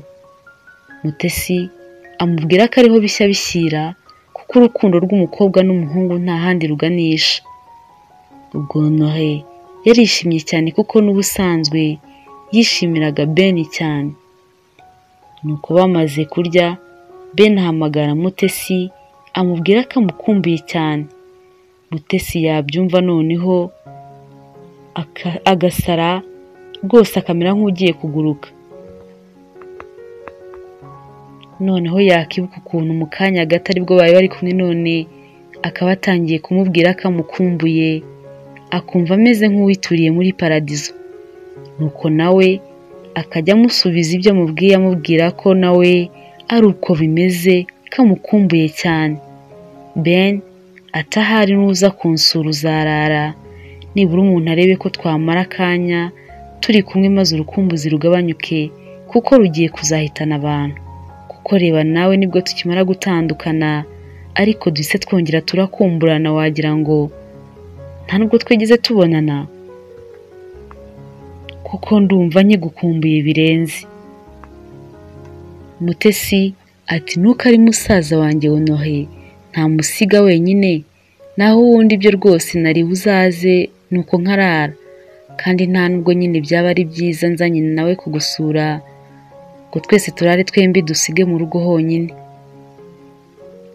Mutesi amubwira ko ariho bishya bishyira, kuko urukundo rw'umukobwa n'umuhungu nta handi ruganisha. Ubwo Honoré yarishimye cyane kuko n'ubusanzwe yishimiraga Ben cyane. Nuko bamaze kurya, Ben ahamagara Mutesi amubwira ko amukumbuye cyane. Mutesi yabyumva noneho agasara rwose, akamera nk'ugiye kuguruka. Noneho yakibuka ukuntu mu kanya gato aribwo bari kumwe, none akaba atangiye kumubwira ko amukumbuye, akumva ameze nk'uwituriye muri paradizo. Nuko nawe akajya amusubiza ibyo amubwiye, amubwira ko nawe ari uko bimeze kamukumbuye cyane. Ben ati ahari nuza kunsura uzarara, nibura umuntu arebe ko twamara akanya turi kumwe maze urukumbuzi rugabanyuke, kuko rugiye kuzahitana abantu. Kuko reba nawe nibwo tukimara gutandukana ariko duhise twongera turakumburana, wagira ngo nta nubwo twigeze tubonana, kuko ndumva nkigukumbuye birenze. Mutesi ati nuko ari musaza wanjye Honoré, ntamusiga wenyine, naho ubundi byo rwose nari buzaze nuko nkarara, kandi nta nubwo nyine byaba ari byiza nzanye nawe kugusura ngo twese turare twembi dusige mu rugo honyine.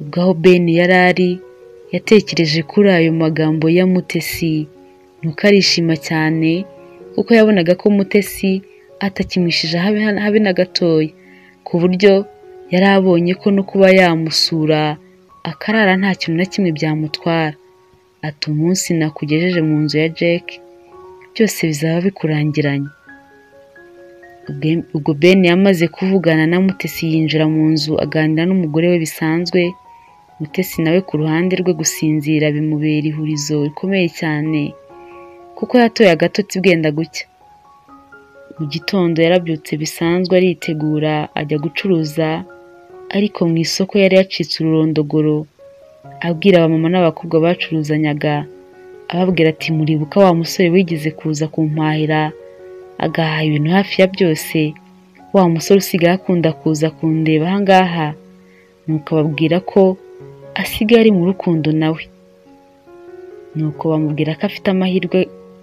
Ubwo aho Ben yari ari yatekereje kuri ayo magambo ya Mutesi, nuko arishima cyane kuko yabonaga ko Mutesi atakimwishije habe na gatoya, ku buryo yari abonye ko no kuba yamusura akarara nta kintu na kimwe byamutwara. Ati umunsi nakugejeje mu nzu ya Jack byose bizaba bikurangiranye. Ubwo Ben yamaze kuvugana na Mutesi yinjira mu nzu aganira n'umugore we bisanzwe. Mutesi nawe ku ruhande rwe gusinzira bimubera ihurizo rikomeye cyane, kuko yatoye agatotsi bwenda gucya. Mu gitondo yarabyutse bisanzwe aritegura ajya gucuruza, ariko mu isoko yari yacitse ururondogoro, abwira abamama n'abakobwa bacuruzanyaga, ababwira ati muribuka wa musore wigeze kuza kumpahira agahaha ibintu hafi ya byose, wa musore usigaye akunda kuza kundeba ahangaha? Nuko ababwira ko asigaye ari mu rukundo nawe. Nuko bamubwira ko afite amahirwe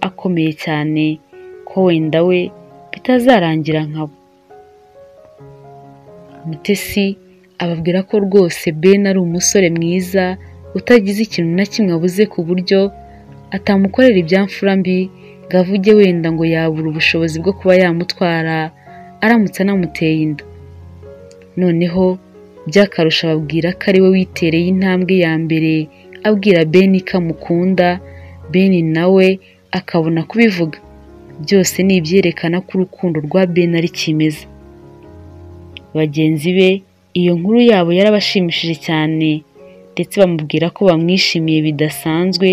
akomeye cyane ko wenda we bitazarangira nkabo. Mutesi ababwira ko rwose Ben ari umusore mwiza utagize ikintu na kimwe abuze, ku buryo atamukorera ibyamfura mbi ngo avuge wenda ngo yabura ubushobozi bwo kuba yamutwara aramutse anamuteye inda. Noneho by'akarusha ababwira ko ari we witereye intambwe ya mbere abwira Ben ko amukunda, Ben nawe akabona kubivuga. Byose ni ibyerekana ko urukundo rwa Ben ari kimeza. Bagenzi be iyo nkuru yabo yarabashimishije cyane, ndetse bamubwira ko bamwishimiye bidasanzwe,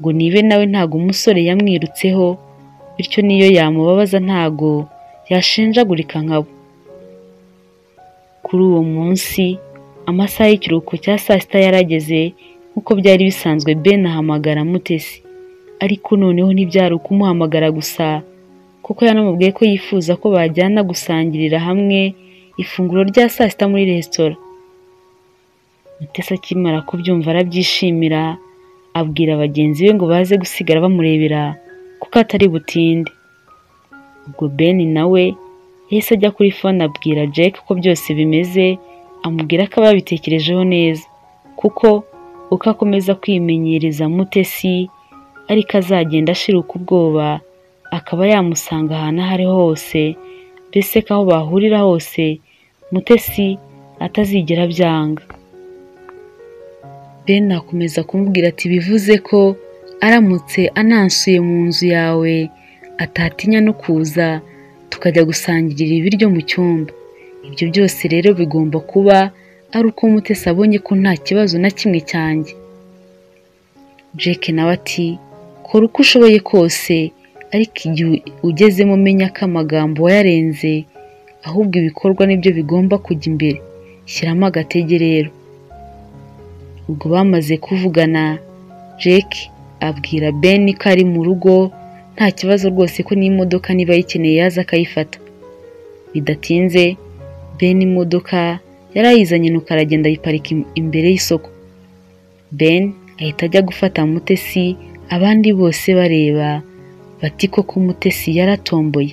ngo nibe nawe ntago umusore yamwirutseho, bityo niyo yamubabaza ntago yashenjagurika nkabo. Kuri uwo munsi amasaha y'ikiruhuko cya saa sita yarageze, nk'uko byari bisanzwe Ben ahamagara Mutesi, ariko noneho ntibyari ukumuhamagara gusa, kuko yanamubwiye ko yifuza ko bajyana gusangirira hamwe ifunguro rya saa sita muri resitora. Mutesi akimara kubyumva arabyishimira, abwira bagenzi be ngo baze gusigara bamurebera kuko atari butinde. Ubwo Ben nawe yahise ajya kuri phone abwira Jack ko byose bimeze, amubwira ko babitekerejeho neza, kuko uko akomeza kwimenyereza Mutesi ariko azagenda ashiruka ubwoba, akaba yamusanga ahantu aho ari hose, mbese ko aho bahurira hose Mutesi atazigera byanga. Ben akomeza kumubwira ati bivuze ko aramutse anansuye mu nzu yawe atatinya no kuza tukajya gusangirira ibiryo mu cyumba. Ibyo byose rero bigomba kuba ari uko Mutesi abonye ko nta kibazo na kimwe cyanjye. Jack nawe ati kora uko ushoboye kose, ariko igihe ugezemo menya ko amagambo wayarenze, ahubwo ibikorwa nibyo bigomba kujya imbere, shyiramo agatege rero. Ubwo bamaze kuvugana, Jack abwira Ben ko ari mu rugo nta kibazo rwose, ko n'imodoka niba yikeneye yaza akayifata. Bidatinze Ben imodoka yarayizanye nuko aragenda ayiparika imbere y'isoko. Ben ahita ajya gufata Mutesi, abandi bose bareba bati koko Mutesi yaratomboye.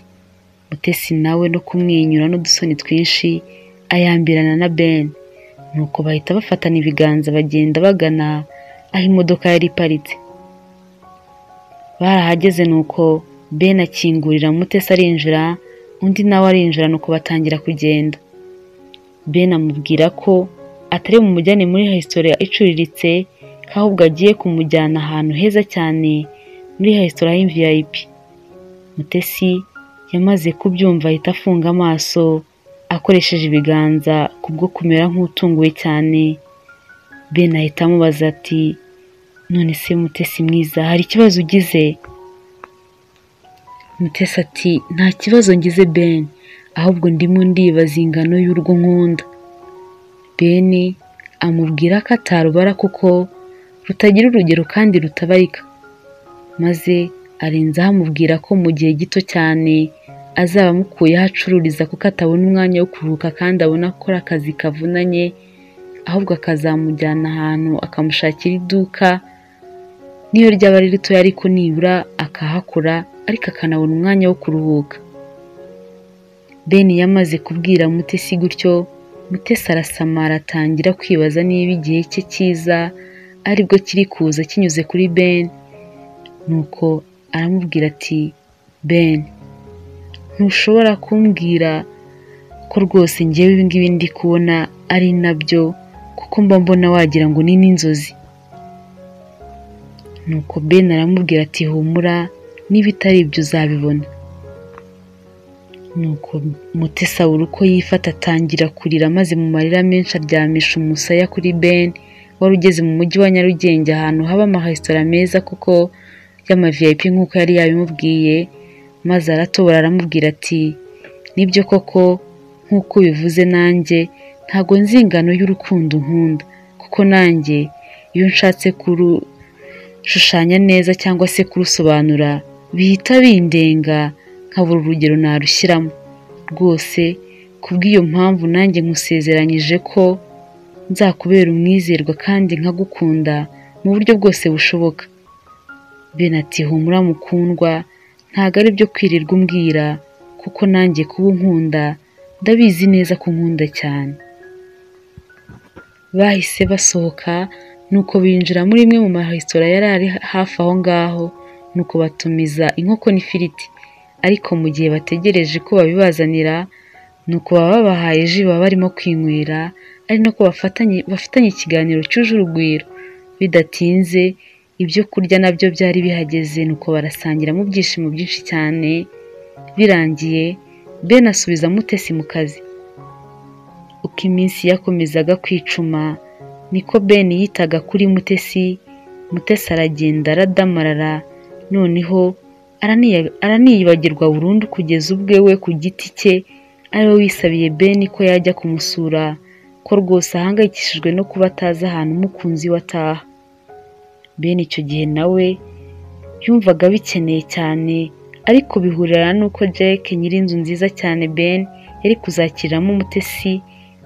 Mutesi nawe no kumwenyura n'udusoni twinshi ayambirana na Ben, nuko bahita bafatana ibiganza bagenda bagana aho imodoka yari iparitse. Barahageze nuko Ben akingurira Mutesi arinjira, undi nawe arinjira, nuko batangira kugenda. Ben amubwira ko atari mu mujyane muri resitora icuriritse, ko ahubwo agiye kumujyana ahantu heza cyane muri resitora y'VIP. Mutesi yamaze kubyumva ahita afunga amaso, akoresheje ibiganza kubwo kumera nk'utunguwe cyane. Ben ahita amubaza ati none se Mutesi mwiza, hari ikibazo ugize? Mutesi ati nta kibazo ngize Ben, ahubwo ndimo ndibaza ingano y'urwo nkunda. Ben amubwira ko atarubara kuko rutagira urugero kandi rutabarika, maze arenzaho amubwira ko mu gihe gito cyane azaba amukuye aho acururiza kuko atabona umwanya wo kuruhuka kandi abona akora akazi kavunanye, ahubwo akazamujyana ahantu akamushakira iduka niyo ryaba ari ritoya ariko nibura akahakora, ariko akanabona umwanya wo kuruhuka. Ben yamaze kubwira Mutesi gutyo, Mutesi arasamara atangira kwibaza niba igihe cye cyiza aribwo kiri kuza kinyuze kuri Ben. Nuko aramubwira ati Ben, ntushobora kumbwira ko rwose njyewe ibi ngibi ndi kubona ari nabyo, kuko mba mbona wagira ngo ni n'inzozi. Nuko Ben aramubwira ati humura, niba itari ibyo uzabibona. Nuko Mutesi abura uko yifata atangira kurira, maze mu marira menshi aryamisha umusaya kuri Ben wari ugeze mu mujyi wa Nyarugenge ahantu haba amaresitora meza kuko y'ama VIP nk'uko yari yabimubwiye, maze aratobora aramubwira ati nibyo koko nk'uko bivuze, nanjye ntago nzi ingano y'urukundo nkunda, kuko nanjye iyo nshatse kurushushanya neza cyangwa se kurusobanura bihita bindenga nkabura urugero narushyiramo. Rwose kubw'iyo mpamvu nanjye nkusezeranyije ko nzakubera umwizerwa kandi nkagukunda mu buryo bwose bushoboka. Ben ati humura mukundwa, ntago ari byo kwirirwa umbwira, kuko nanjye kuba unkunda ndabizi neza ko nkunda cyane. Bahise basohoka, nuko binjira muri imwe mu maresitora yari ari hafi aho ngaho, nuko batumiza inkoko n'ifiriti, ariko mu gihe bategereje ko babibazanira, nuko baba babahaye ji baba barimo kwinywera, ari nako bafitanye ikiganiro cyuje urugwiro. Bidatinze ibyo kurya nabyo byari bihageze, nuko barasangira mu byishimo byinshi cyane. Birangiye Ben asubiza Mutesi mu kazi. Uko iminsi yakomezaga kwicuma, niko Ben yitaga kuri Mutesi. Mutesi aragenda aradamarara, noneho araniyibagirwa burundu kugeza ubwe we ku giti cye ariwe wisabiye Ben ko yajya kumusura, ko rwose ahangayikishijwe no kuba atazi ahantu umukunzi we ataha. Ben icyo gihe nawe yumvaga bikeneye cyane, ariko bihurira nuko Jack nyirinzu nziza cyane Ben yari kuzakiriramo Mutesi,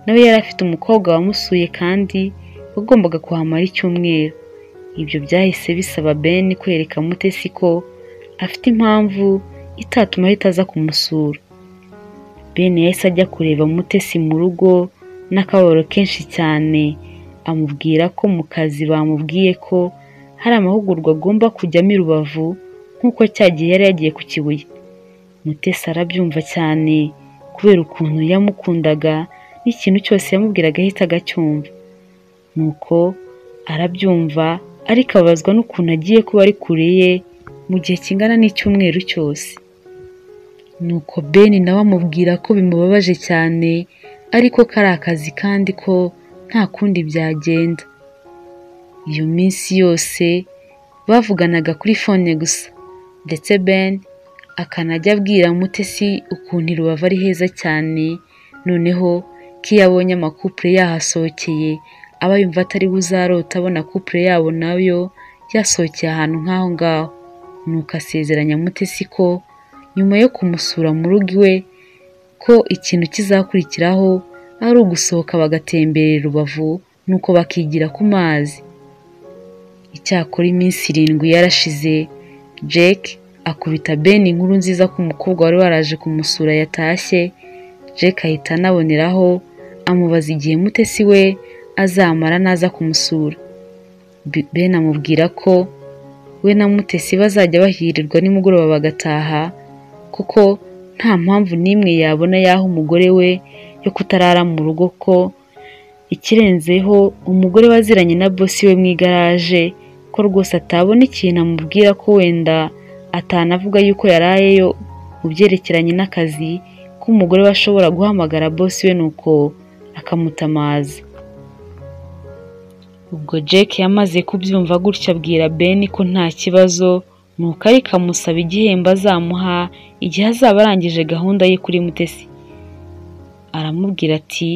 nawe yari afite umukobwa wamusuye kandi wagombaga kuhamara icyumweru. Ibyo byahise bisaba Ben kwereka Mutesi ko afite impamvu itatuma ahita aza kumusura. Ben yahise ajya kureba Mutesi mu rugo n'akababaro kenshi cyane, amubwira ko mu kazi bamubwiye ko hari amahugurwa agomba kujyamo i Rubavu nk'uko cyagiye yari yagiye ku Kibuye. Mutesi arabyumva cyane kubera ukuntu yamukundaga n'ikintu cyose yamubwiraga ahita agacyumva. Nuko arabyumva, ariko abazwa n'ukuntu agiye kuba ari kure ye mu gihe kingana n'icyumweru cyose. Nuko Ben nawe amubwira ko bimubabaje cyane, ariko ko ari akazi kandi ko nta kundi byagenda. Iyo minsi yose bavuganaga kuri phone gusa, ndetse Ben akanajya abwira Mutesi ukuntu i Rubavu ari heza cyane, noneho ko iyo abonye amakupure yahasohokeye aba yumva atari buzarota abona couple yabo nayo yasohokeye ahantu nk'aho ngaho. Nuko asezeranya Mutesi ko nyuma yo kumusura mu rugo iwe ko ikintu kizakurikiraho ari ugusohoka bagatemberera Rubavu, nuko bakigira ku mazi. Icyakora iminsi 7 yarashize, Jack akubita Ben inkuru nziza ko umukobwa wari waraje kumusura yatashye. Jack ahita anaboneraho amubaza igihe Mutesi we azamara naza kumusura. Ben amubwira ko we na Mutesi bazajya bahirirwa nimugoroba bagataha, kuko nta mpamvu n'imwe yabona yaho umugore we yo kutarara mu rugo, ko ikirenzeho umugore waziranye na bosi we mu igaraje, ko rwose atabona ikintu amubwira ko wenda atanavuga yuko yarayeyo mu byerekeranye n'akazi, ko umugore we ashobora guhamagara boss we nuko akamutamaza. Ubwo Jake yamaze kubyumva gutya abwira Ben ko nta kibazo, nuko ariko amusaba igihembo azamuha igihe azaba arangije gahunda ye kuri Mutesi. Aramubwira ati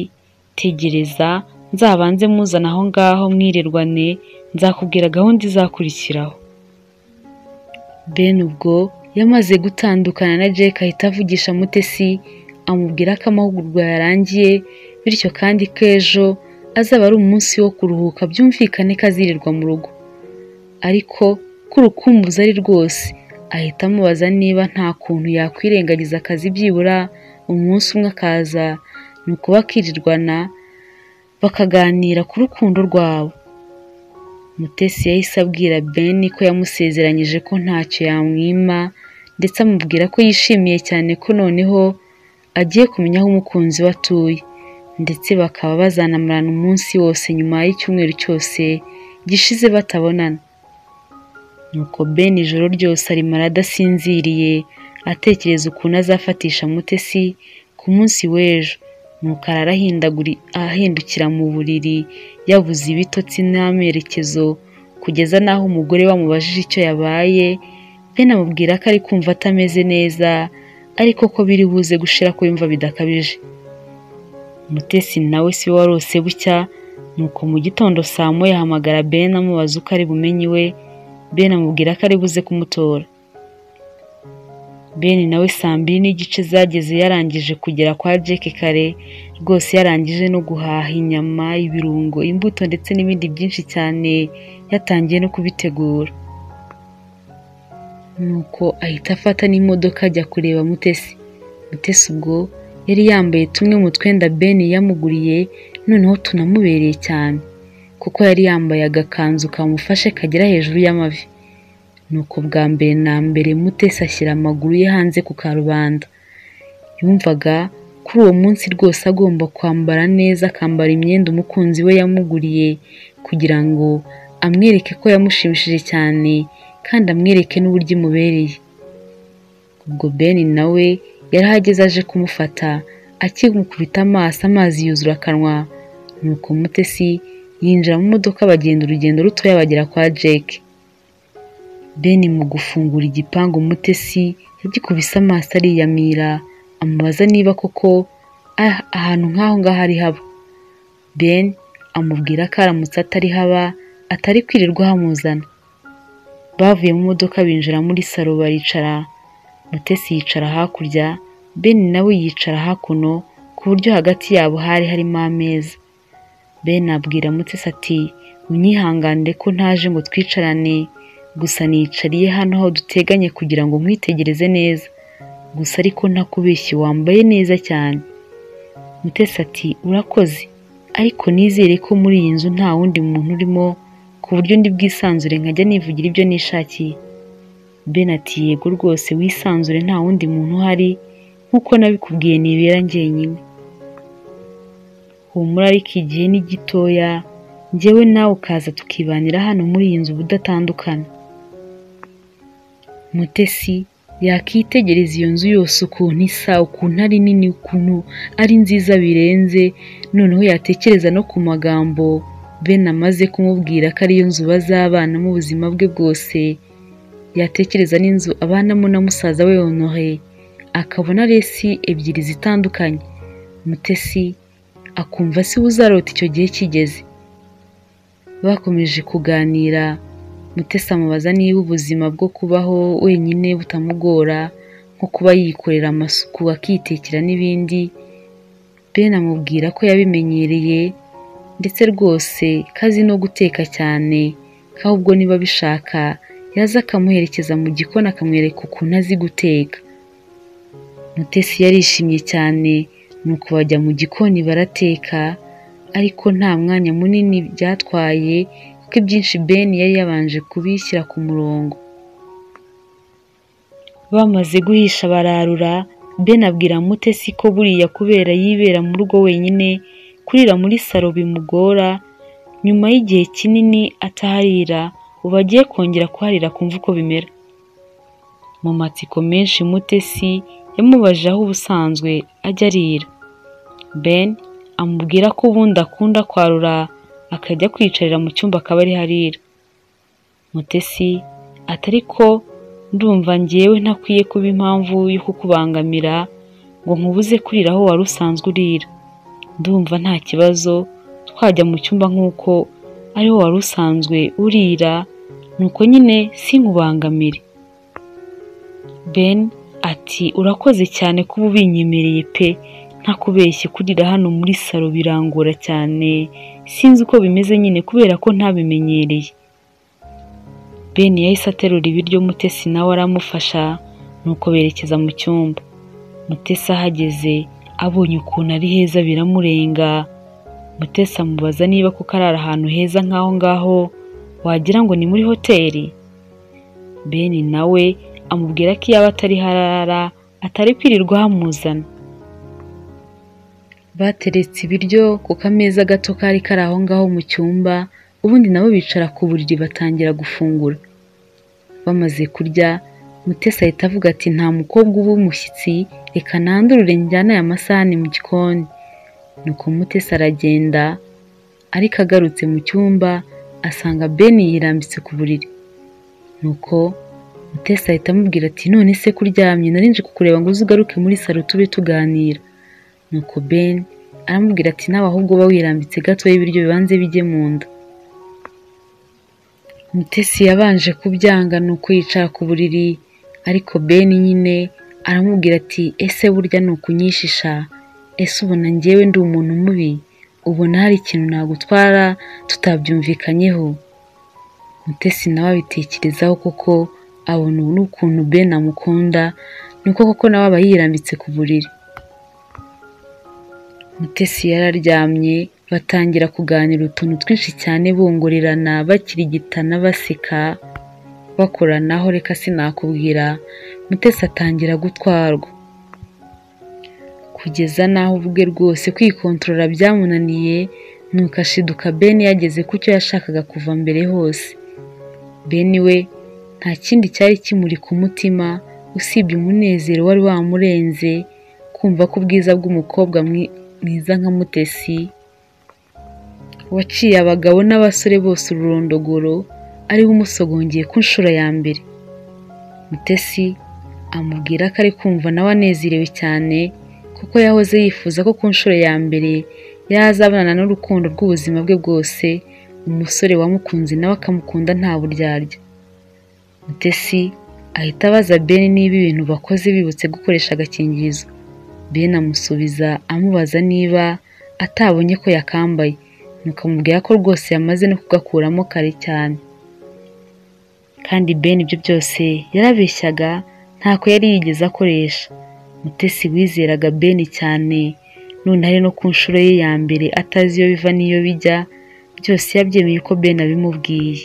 tegereza nzabanze muzana aho ngaho mwirirwane, nzakubwira gahunda izakurikiraho. Ben ubwo yamaze gutandukana na Jake ahita avugisha Mutesi amubwira ko amahugurwa yarangiye, bityo kandi ko ejo azaba ari umunsi wo kuruhuka, byumvikane ko azirirwa mu rugo. Ariko ko urukumbuzi ari rwose, ahita amubaza niba nta kuntu yakwirengagiza akazi byibura umunsi umwe akaza, nuko bakirirwana bakaganira ku rukundo rwabo. Mutesi yahise abwira Ben ko yamusezeranyije ko ntacyo yamwima, ndetse amubwira ko yishimiye cyane ko noneho agiye kumenya aho umukunzi we atuye, ndetse bakaba bazanamarana umunsi wose nyuma y'icyumweru cyose gishize batabonana. Nuko Ben ijoro ryose arimara adasinziriye atekereza ukuntu azafatisha Mutesi ku munsi w'ejo, nuko ahindukira mu buriri yabuze ibitotsi n'amerekezo, kugeza n'aho umugore we amubajije icyo yabaye. Ben amubwira ko ari kumva atameze neza, ariko ko biri buze gushira ko yumva bidakabije. Mutesi nawe si we warose bucya, nuko mu gitondo saa moya ahamagara Ben amubaza uko ari bumenye iwe. Ben amubwira ko ari buze kumutora. Ben nawe saa 2:30 zageze yarangije kugera kwa Jake kare rwose, yarangije no guhaha inyama, ibirungo, imbuto ndetse n'ibindi byinshi cyane, yatangiye no kubitegura. Nuko ahita afata n'imodoka ajya kureba Mutesi. Mutesi ubwo yari yambaye tumwe mu twenda Ben yamuguriye, noneho tunamubereye cyane, kuko yari yambaye agakanzu kamufashe kagera hejuru y'amavi. Nuko bwa mbere na mbere Mutesi ashyira amaguru ye hanze ku karubanda. Yumvaga kuri uwo munsi rwose agomba kwambara neza, akambara imyenda umukunzi we yamuguriye, kugira ngo amwereke ko yamushimishije cyane kandi amwereke n'uburyo imubereye. Ubwo Ben nawe yarahageze aje kumufata, akimukubita amaso amazi yuzura akanwa. Nuko Mutesi yinjira mu modoka bagenda urugendo rutoya bagera kwa Jake. Ben mu gufungura igipangu Mutesi yagikubise amaso ariyamira, amubaza niba koko ahantu nk'aho ngaho ari haba. Ben amubwira ko aramutse atari haba atari kwirirwa hamuzana. Bavuye mu modoka binjira muri salo baricara. Mutesi yicara hakurya, Ben nawe yicara hakuno, ku buryo hagati yabo hari harimo ameza. Ben abwira Mutesi ati unyihanganire ko ntaje ngo twicarane, gusa nicariye hano aho duteganye kugira ngo mwitegereze neza, gusa ariko ntakubeshye wambaye neza cyane. Mutesi ati urakoze, ariko nizere ko muri iyi nzu nta wundi muntu urimo, ku buryo ndi bwisanzure nkajya nivugira ibyo nishakiye. Ben ati yego rwose wisanzure, nta wundi muntu uhari, nkuko nabikubwiye nibera njyenyine. Humura, ariko igihe ni gitoya, njyewe nawe ukaza tukibanira hano muri iyi nzu ubudatandukana. Mutesi yakitegereza iyo nzu yose ukuntu isa, ukuntu ari nini, ukuntu ari nziza birenze, noneho yatekereza no ku magambo Ben amaze kumubwira ko ariyo nzu bazabana mu buzima bwe bwose. Yatekereza n'inzu abanamo na musaza we Honore, akabona resi ebyiri zitandukanye. Mutesi akumva si uzarota icyo gihe kigeze. Bakomeje kuganira, Mutesi amubaza niba ubuzima bwo kubaho wenyine butamugora, nko kuba yikorera amasuku akitekera n'ibindi. Ben amubwira ko yabimenyereye, ndetse rwose kazi no guteka cyane, ahubwo niba bishaka yaza akamuherekeza mu gikoni akamwereka ukuntu azi guteka. Mutesi yarishimye cyane, nuko bajya mu gikoni barateka, ariko nta mwanya munini byatwaye kuko ibyinshi Ben yari yabanje kubishyira ku murongo. Bamaze guhisha bararura. Ben abwira Mutesi ko buriya kubera yibera mu rugo wenyine, kurira muri salo bimugora, nyuma y'igihe kinini ataharira ubu agiye kongera kuharira kumva uko bimera. Mu matsiko menshi Mutesi yamubajije aho ubusanzwe ajya arira. Ben amubwira ko ubundi akunda kwarura akajya kwicarira mu cyumba akaba ariho arira. Mutesi ati ariko ndumva njyewe ntakwiye kuba impamvu yo kukubangamira ngo nkubuze kurira aho wari usanzwe urira. Ndumva nta kibazo twajya mu cyumba nk'uko ariho wari usanzwe urira, nuko nyine sinkubangamire. Ben ati urakoze cyane kuba ubinyemereye pe, ntakubeshye kurira hano muri salo birangora cyane, sinzi uko bimeze nyine kubera ko ntabimenyereye. Ben yahise aterura ibiryo Mutesi nawe aramufasha, nuko berekeza mu cyumba. Mutesi ahageze abonye ukuntu ari heza biramurenga. Mutesi amubaza niba kuko arara ahantu heza nk'aho ngaho wagira ngo ni muri hoteli. Ben nawe amubwira ko iyo atari harara atari kwirirwa hamuzana. Bateretse ibiryo ku kameza gato kari kari aho ngaho mu cyumba, ubundi nabo bicara ku buriri batangira gufungura. Bamaze kurya, Mutesi ahita avuga ati nta mukobwa uba umushyitsi, reka nandurure njyana aya masahani mu gikoni. Nuko Mutesi aragenda, ariko agarutse mu cyumba asanga Ben yirambitse ku buriri. Nuko Mutesi ahita amubwira ati none se kuryamye, nari nje kukureba ngo uze ugaruke muri salo tube tuganira. Nuko Ben aramubwira ati nawe ahubwo uba wirambitse gato y'ibiryo bibanze bijye mu nda. Mutesi yabanje kubyanga nuko yicara ku buriri, ariko Ben nyine aramubwira ati ese burya ni ukunyishisha, ese ubona njyewe ndi umuntu mubi, ubona hari ikintu nagutwara tutabyumvikanyeho. Mutesi nawe abitekerezaho koko abona n'ukuntu Ben amukunda, nuko koko nawe aba yirambitse ku buriri. Mutesi yararyamye, batangira kuganira utuntu twinshi cyane bongorerana, bakirigitana, baseka, bakoranaho reka sinakubwira. Mutesi atangira gutwarwa kugeza naho ubwe rwose kwikontorora byamunaniye, nuko ashiduka Ben yageze ku cyo yashakaga kuva mbere hose. Ben we nta kindi cyari kimuri ku mutima usibye umunezero wari wamurenze, kumva ko ubwiza bw'umukobwa mwiza nka Mutesi waciye abagabo n'abasore bose ururondogoro ariwe umusogongeye ku nshuro ya mbere. Mutesi amubwira ko ari kumva nawe anezerewe cyane, kuko yahoze yifuza ko ku nshuro ya mbere yazabonana n'urukundo rw'ubuzima bwe bwose, umusore wamukunze nawe akamukunda nta buryarya. Mutesi ahita abaza Ben niba ibintu bakoze bibutse gukoresha agakingirizo. Ben amusubiza amubaza niba atabonye ko yakambaye, nuko amubwira ko rwose yamaze no kugakuramo kare cyane. Kandi Ben ibyo byose yarabeshyaga, ntako yari yigeze akoresha. Mutesi wizeraga Ben cyane, none ari no ku nshuro ye ya mbere atazi iyo biva n'iyo bijya, byose yabyemeye ko Ben abimubwiye.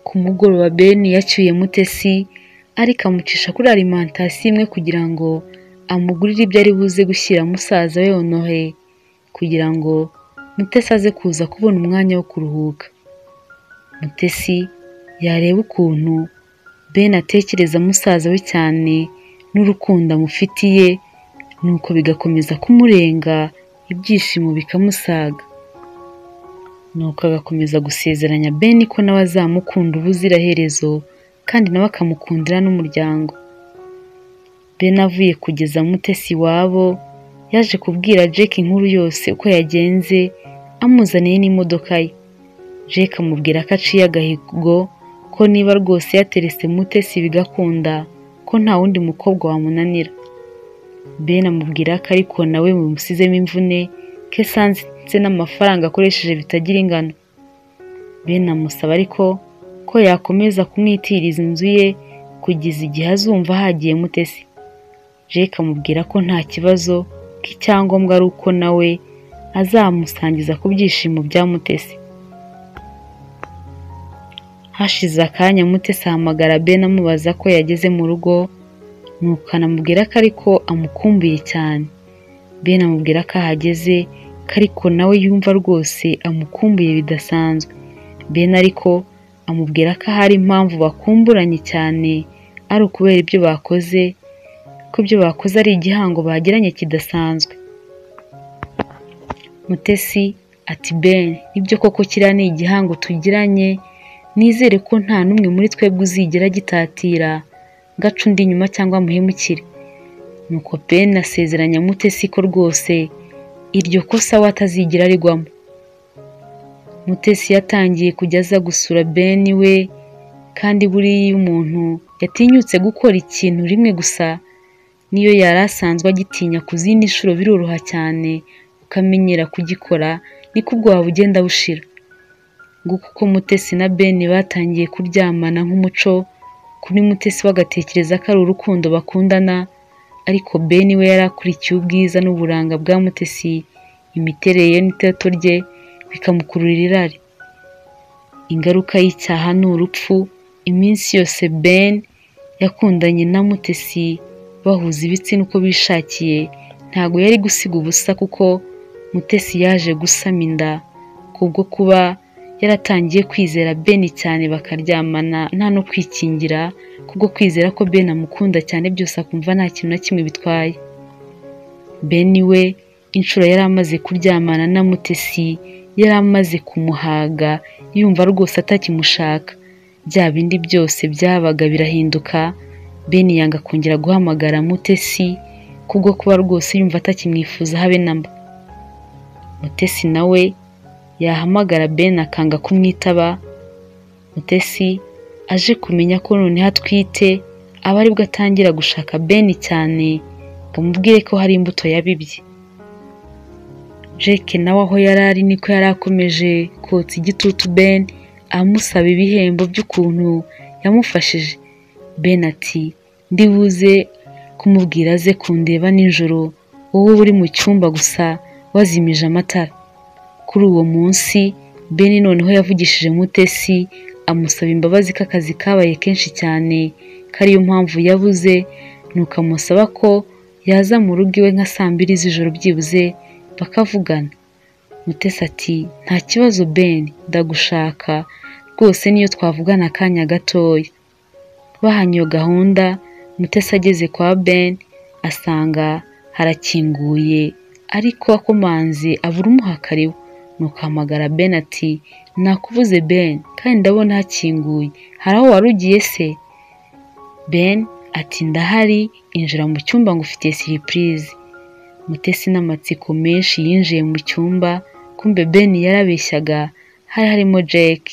Ku mugoroba Ben yacyuye Mutesi, ariko amucisha kuri alimentation imwe kugira ngo amugurire ibyo ari buze gushyira musaza we Honoré, kugira ngo Mutesi aze kuza kubona umwanya wo kuruhuka. Mutesi yareba ukuntu Ben atekereza musaza we cyane n'urukundo amufitiye, nuko bigakomeza kumurenga, ibyishimo bikamusaga. Nuko agakomeza gusezeranya Ben ko nawe azamukunda ubuziraherezo, kandi nawe akamukundira n'umuryango. Ben avuye kugeza Mutesi iwabo, yaje kubwira Jake inkuru yose uko yagenze, amuzaniye n'imodoka ye. Jake amubwira ko aciye agahigo, ko niba rwose yaterese Mutesi bigakunda, ko nta wundi mukobwa wamunanira. Ben amubwira ko ariko nawe mumusizemo imvune, ko esanse n'amafaranga akoresheje bitagira ingano. Ben amusaba ariko ko yakomeza kumwitiriza inzu ye kugeza igihe azumva hagiye Mutesi. Jake amubwira ko nta kibazo, ko icyangombwa ari uko nawe azamusangiza ku byishimo bya Mutesi. Hashize akanya Mutesi ahamagara Ben amubaza ko yageze mu rugo, nuko anamubwira ko ariko amukumbuye cyane. Ben amubwira ko ahageze, ko ariko nawe yumva rwose amukumbuye bidasanzwe. Ben ariko amubwira ko hari impamvu bakumburanye cyane, ari ukubera ibyo bakoze, ko ibyo bakoze ari igihango bagiranye kidasanzwe. Mutesi ati Ben, nibyo koko kiriya ni igihango tugiranye, nizere ko nta n'umwe muri twebwe uzigera gitatira ngaca undi inyuma cyangwa muhemukire. Nuko Ben asezeranya Mutesi ko rwose iryo kosa we atazigira rigwamo. Mutesi yatangiye kujya aza gusura Ben we, kandi buriya iyo umuntu yatinyutse gukora ikintu rimwe gusa, niyo yari asanzwe agitinya ku zindi nshuro biroroha cyane ukamenyera kugikora, niko ubwoba bugenda bushira. Nguko uko Mutesi na Ben batangiye kuryamana nk'umuco, kuri Mutesi bagatekereza ko ari urukundo bakundana, ariko Ben we yari akurikiye ubwiza n'uburanga bwa Mutesi, imiterere ye n'itoto rye bikamukururira irari. Ingaruka y'icyaha ni urupfu. Iminsi yose Ben yakundanye na Mutesi bahuza ibitsina uko bishakiye, ntago yari gusiga ubusa, kuko Mutesi yaje gusama inda kubwo kuba yaratangiye kwizera Ben cyane, bakaryamana nta no kwikingira, kubwo kwizera ko Ben amukunda cyane, byose akumva nta kintu na kimwe bitwaye. Ben we inshuro yari amaze kuryamana na Mutesi yari amaze kumuhaga, yumva rwose atakimushaka. Bya bindi byose byabaga birahinduka. Ben yanga kongera guhamagara Mutesi kubwo kuba rwose yumva atakimwifuza habe namba. Mutesi nawe yahamagara Ben akanga kumwitaba. Mutesi aje kumenya ko noneho atwite, aba aribwo atangira gushaka Ben cyane ngo amubwire ko hari imbuto yabibye. Jake nawe aho yari ari niko yari akomeje kotsa igitutu Ben, amusaba ibihembo by'ukuntu yamufashije. Ben ati ndibuze kumubwira aze kundeba nijoro, wowe uri mu cyumba gusa wazimije amatara. Kuri uwo munsi Ben noneho yavugishije Mutesi amusaba imbabazi ko akazi kabaye kenshi cyane, kariyo mpamvu yabuze, nuko amusaba ko yaza mu rugo iwe nka 2:00 z'ijoro byibuze bakavugana. Mutesi ati nta kibazo Ben, ndagushaka rwose, niyo twavugana akanya gatoya. Bahanye iyo gahunda. Mutesi ageze kwa Ben asanga harakinguye, ariko akomanze abura umuhakariwe. Nuko ahamagara Ben ati nakubuze Ben, kandi ndabona hakinguye, hari aho wari ugiye se? Ben ati ndahari, injira mu cyumba ngufitiye surprise. Mutesi n'amatsiko menshi yinjiye mu cyumba, kumbe Ben yarabeshyaga, hari harimo Jake,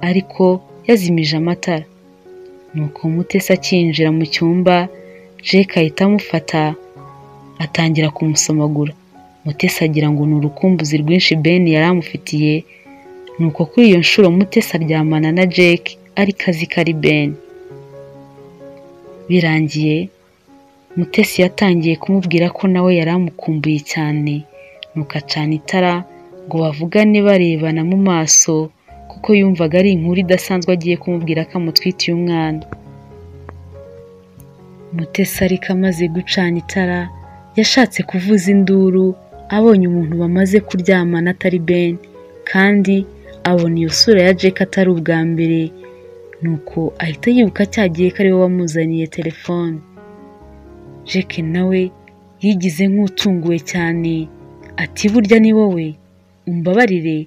ariko yazimije amatara. Nuko Mutesi akinjira mu cyumba, Jake ahita amufata atangira kumusomagura. Mutesi agira ngo ni urukumbuzi rwinshi Ben yari amufitiye. Nuko kuri iyo nshuro Mutesi aryamana na Jake ariko azi ko ari Ben. Birangiye Mutesi yatangiye kumubwira ko nawe yari amukumbuye cyane, nuko acana itara ngo bavugane barebana mu maso, kuko yumvaga ari inkuru idasanzwe agiye kumubwira ko amutwitiye umwana. Mutesi ariko amaze gucana itara yashatse kuvuza induru, abonye umuntu bamaze kuryamana atari Ben, kandi abona iyo sura ya Jake atari ubwa mbere. Nuko ahita yibuka cyagiye ko ari we wamuzaniye telefone. Jake nawe yigize nk'utunguwe cyane, ati burya ni wowe, umbabarire,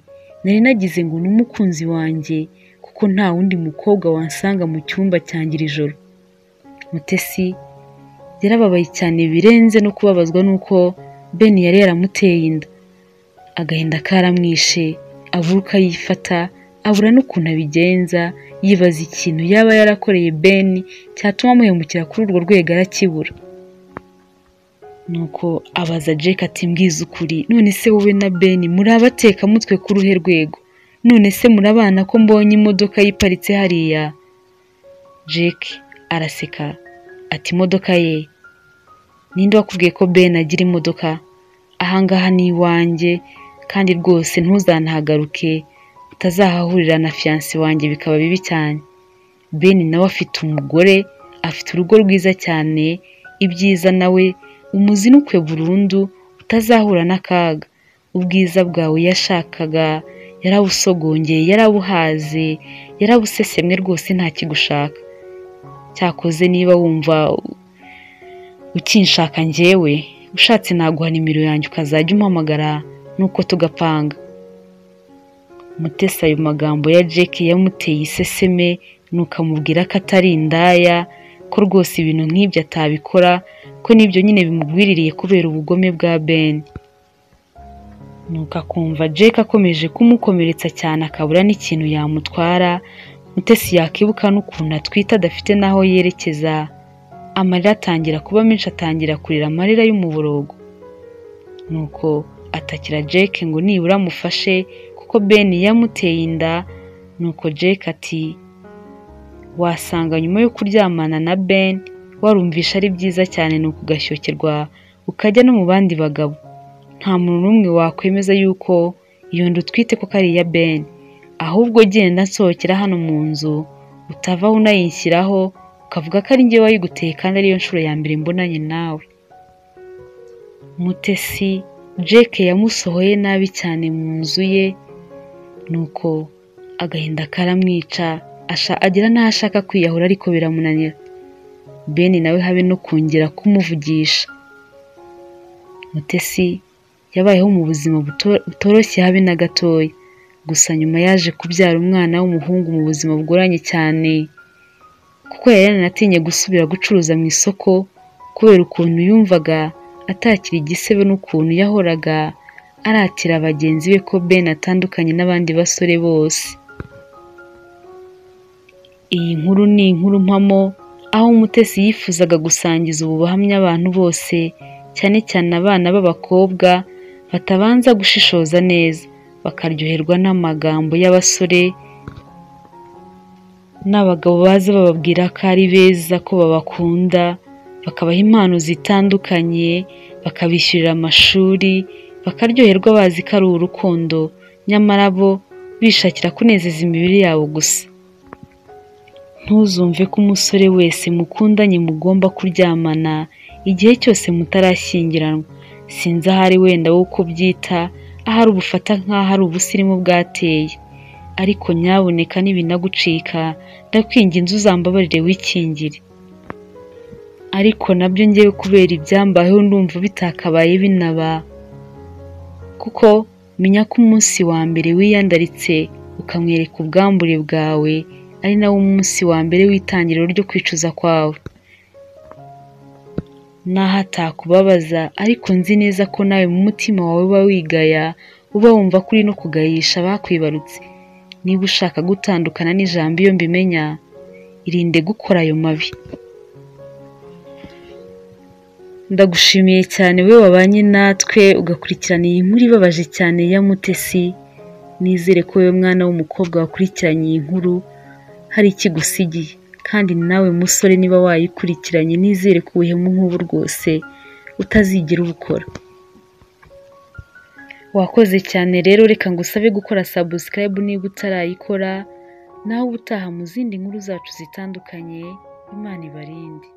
nari nagize ngo n'umukunzi wanjye, kuko nta wundi mukobwa wansanga mu cyumba cyanjye iri joro. Mutesi yarababaye cyane birenze no kubabazwa nuko Ben yari yaramuteye inda. Agahinda karamwishe, abura uko yifata, abura n'ukuntu abigenza, yibaza ikintu yaba yarakoreye Ben cyatuma amuhemukira kuri urwo rwego arakibura. Nuko abaza Jake ati mbwiza ukuri, none se wowe na Ben muri abateka mutwe ku ruhe rwego? None se murabana ko mbonye imodoka yiparitse hariya? Jake araseka ati imodoka ye? Ninde wakubwiye ko Ben agira imodoka? Ahangaha ni iwanjye, kandi rwose ntuzanahagaruke utazahahurira na fiancé wanjye bikaba bibi cyane. Ben nawe afite umugore, afite urugo rwiza cyane, ibyiza nawe umuzinukwe burundu utazahura n'akaga. Ubwiza bwawe yashakaga yarabusogongeye, yarabuhaze, yarabusesemwe, rwose nta kigushaka. Cyakoze niba wumva ukinshaka njyewe ushatse naguha nimero yanjye ukazajya umpamagara nuko tugapanga. Mutesi ayo magambo ya Jack yamuteye iseseme nuko amubwira ko atari indaya, ko rwose ibintu nk'ibyo atabikora, ko n'ibyo nyine bimugwiririye kubera ubugome bwa Ben. Nuko akumva Jack akomeje kumukomeretsa cyane akabura n'ikintu yamutwara. Mutesi yakibuka n'ukuntu atwite adafite n'aho yerekeza, amarira atangira kuba menshi, atangira kurira amarira y'umuborogo. Nuko atakira Jack ngo nibura amufashe kuko Ben yamuteye inda. Nuko Jack ati wasanga nyuma yo kuryamana na Ben warumvisha ari byiza cyane nuko ugashyokерwa ukajya no mu bandi bagabo. Nta muntu n'umwe wakwemeza yuko iyo nda utwite ko ari iya Ben, ahubwo genda nsohokera hano mu nzu utavaho unayinshyiraho ukavuga ko ari njye wayiguteye kandi ariyo nshuro ya mbere mbonanye nawe. Mutesi Jack yamusohoye nabi cyane mu nzu ye, nuko agahinda karamwica agira n'aho ashaka kwiyahura ariko biramunanira. Ben nawe habe no kongera kumuvugisha. Mutesi yabayeho mu buzima butoroshye habe na gatoya, gusa nyuma yaje kubyara umwana w'umuhungu mu buzima bugoranye cyane, kuko yari yaranatinye gusubira gucuruza mu isoko kubera ukuntu yumvaga atakira igisebe n'ukuntu yahoraga aratira bagenzi be ko Ben atandukanye n'abandi basore bose. Iyi nkuru ni inkuru mpamo aho Mutesi yifuzaga gusangiza ubu buhamya abantu bose, cyane cyane abana b'abakobwa batabanza gushishoza neza bakaryoherwa n'amagambo y'abasore n'abagabo baza bababwira ko ari beza, ko babakunda, bakabaha impano zitandukanye, bakabishyurira amashuri, bakaryoherwa bazi ko ari urukundo, nyamara bo bishakira kunezeza imibiri yabo gusa. Ntuzumve ko umusore wese mukundanye mugomba kuryamana igihe cyose mutarashyingiranwa. Sinzi ahari wenda wowe uko byita, ahari ubufata nk'aho ari ubusirimu bwateye, ariko nyabuneka nibinagucika ndakwinginze uzambabarire wikingire. Ariko nabyo ngewe kubera ibyambayeho ndumva bitakabaye binaba, kuko menya ko umunsi wa mbere wiyandaritse ukamwereka ubwambure bwawe ari nawo umunsi wa mbere w'itangiriro ryo kwicuza kwawe. Naho atakubabaza ariko nzi neza ko nawe mu mutima wawe uba wigaya, uba wumva kuri no kugayisha bakwibarutse. Niba ushaka gutandukana n'ijambo iyo mbimenya, irinde gukora ayo mabi. Ndagushimiye cyane we wabanye natwe ugakurikirana iyi nkuru ibabaje cyane ya Mutesi. Nizere ko wowe mwana w'umukobwa wakurikiranye iyi nkuru hari ikigusigiye, kandi nawe musore niba wayikurikiranye nizere ko ubuhemu nk'ubu rwose utazigera ubukora. Wakoze cyane rero, reka ngusabe gukora subscribe niba utarayikora, naho ubutaha mu zindi nkuru zacu zitandukanye. Imana ibarinde.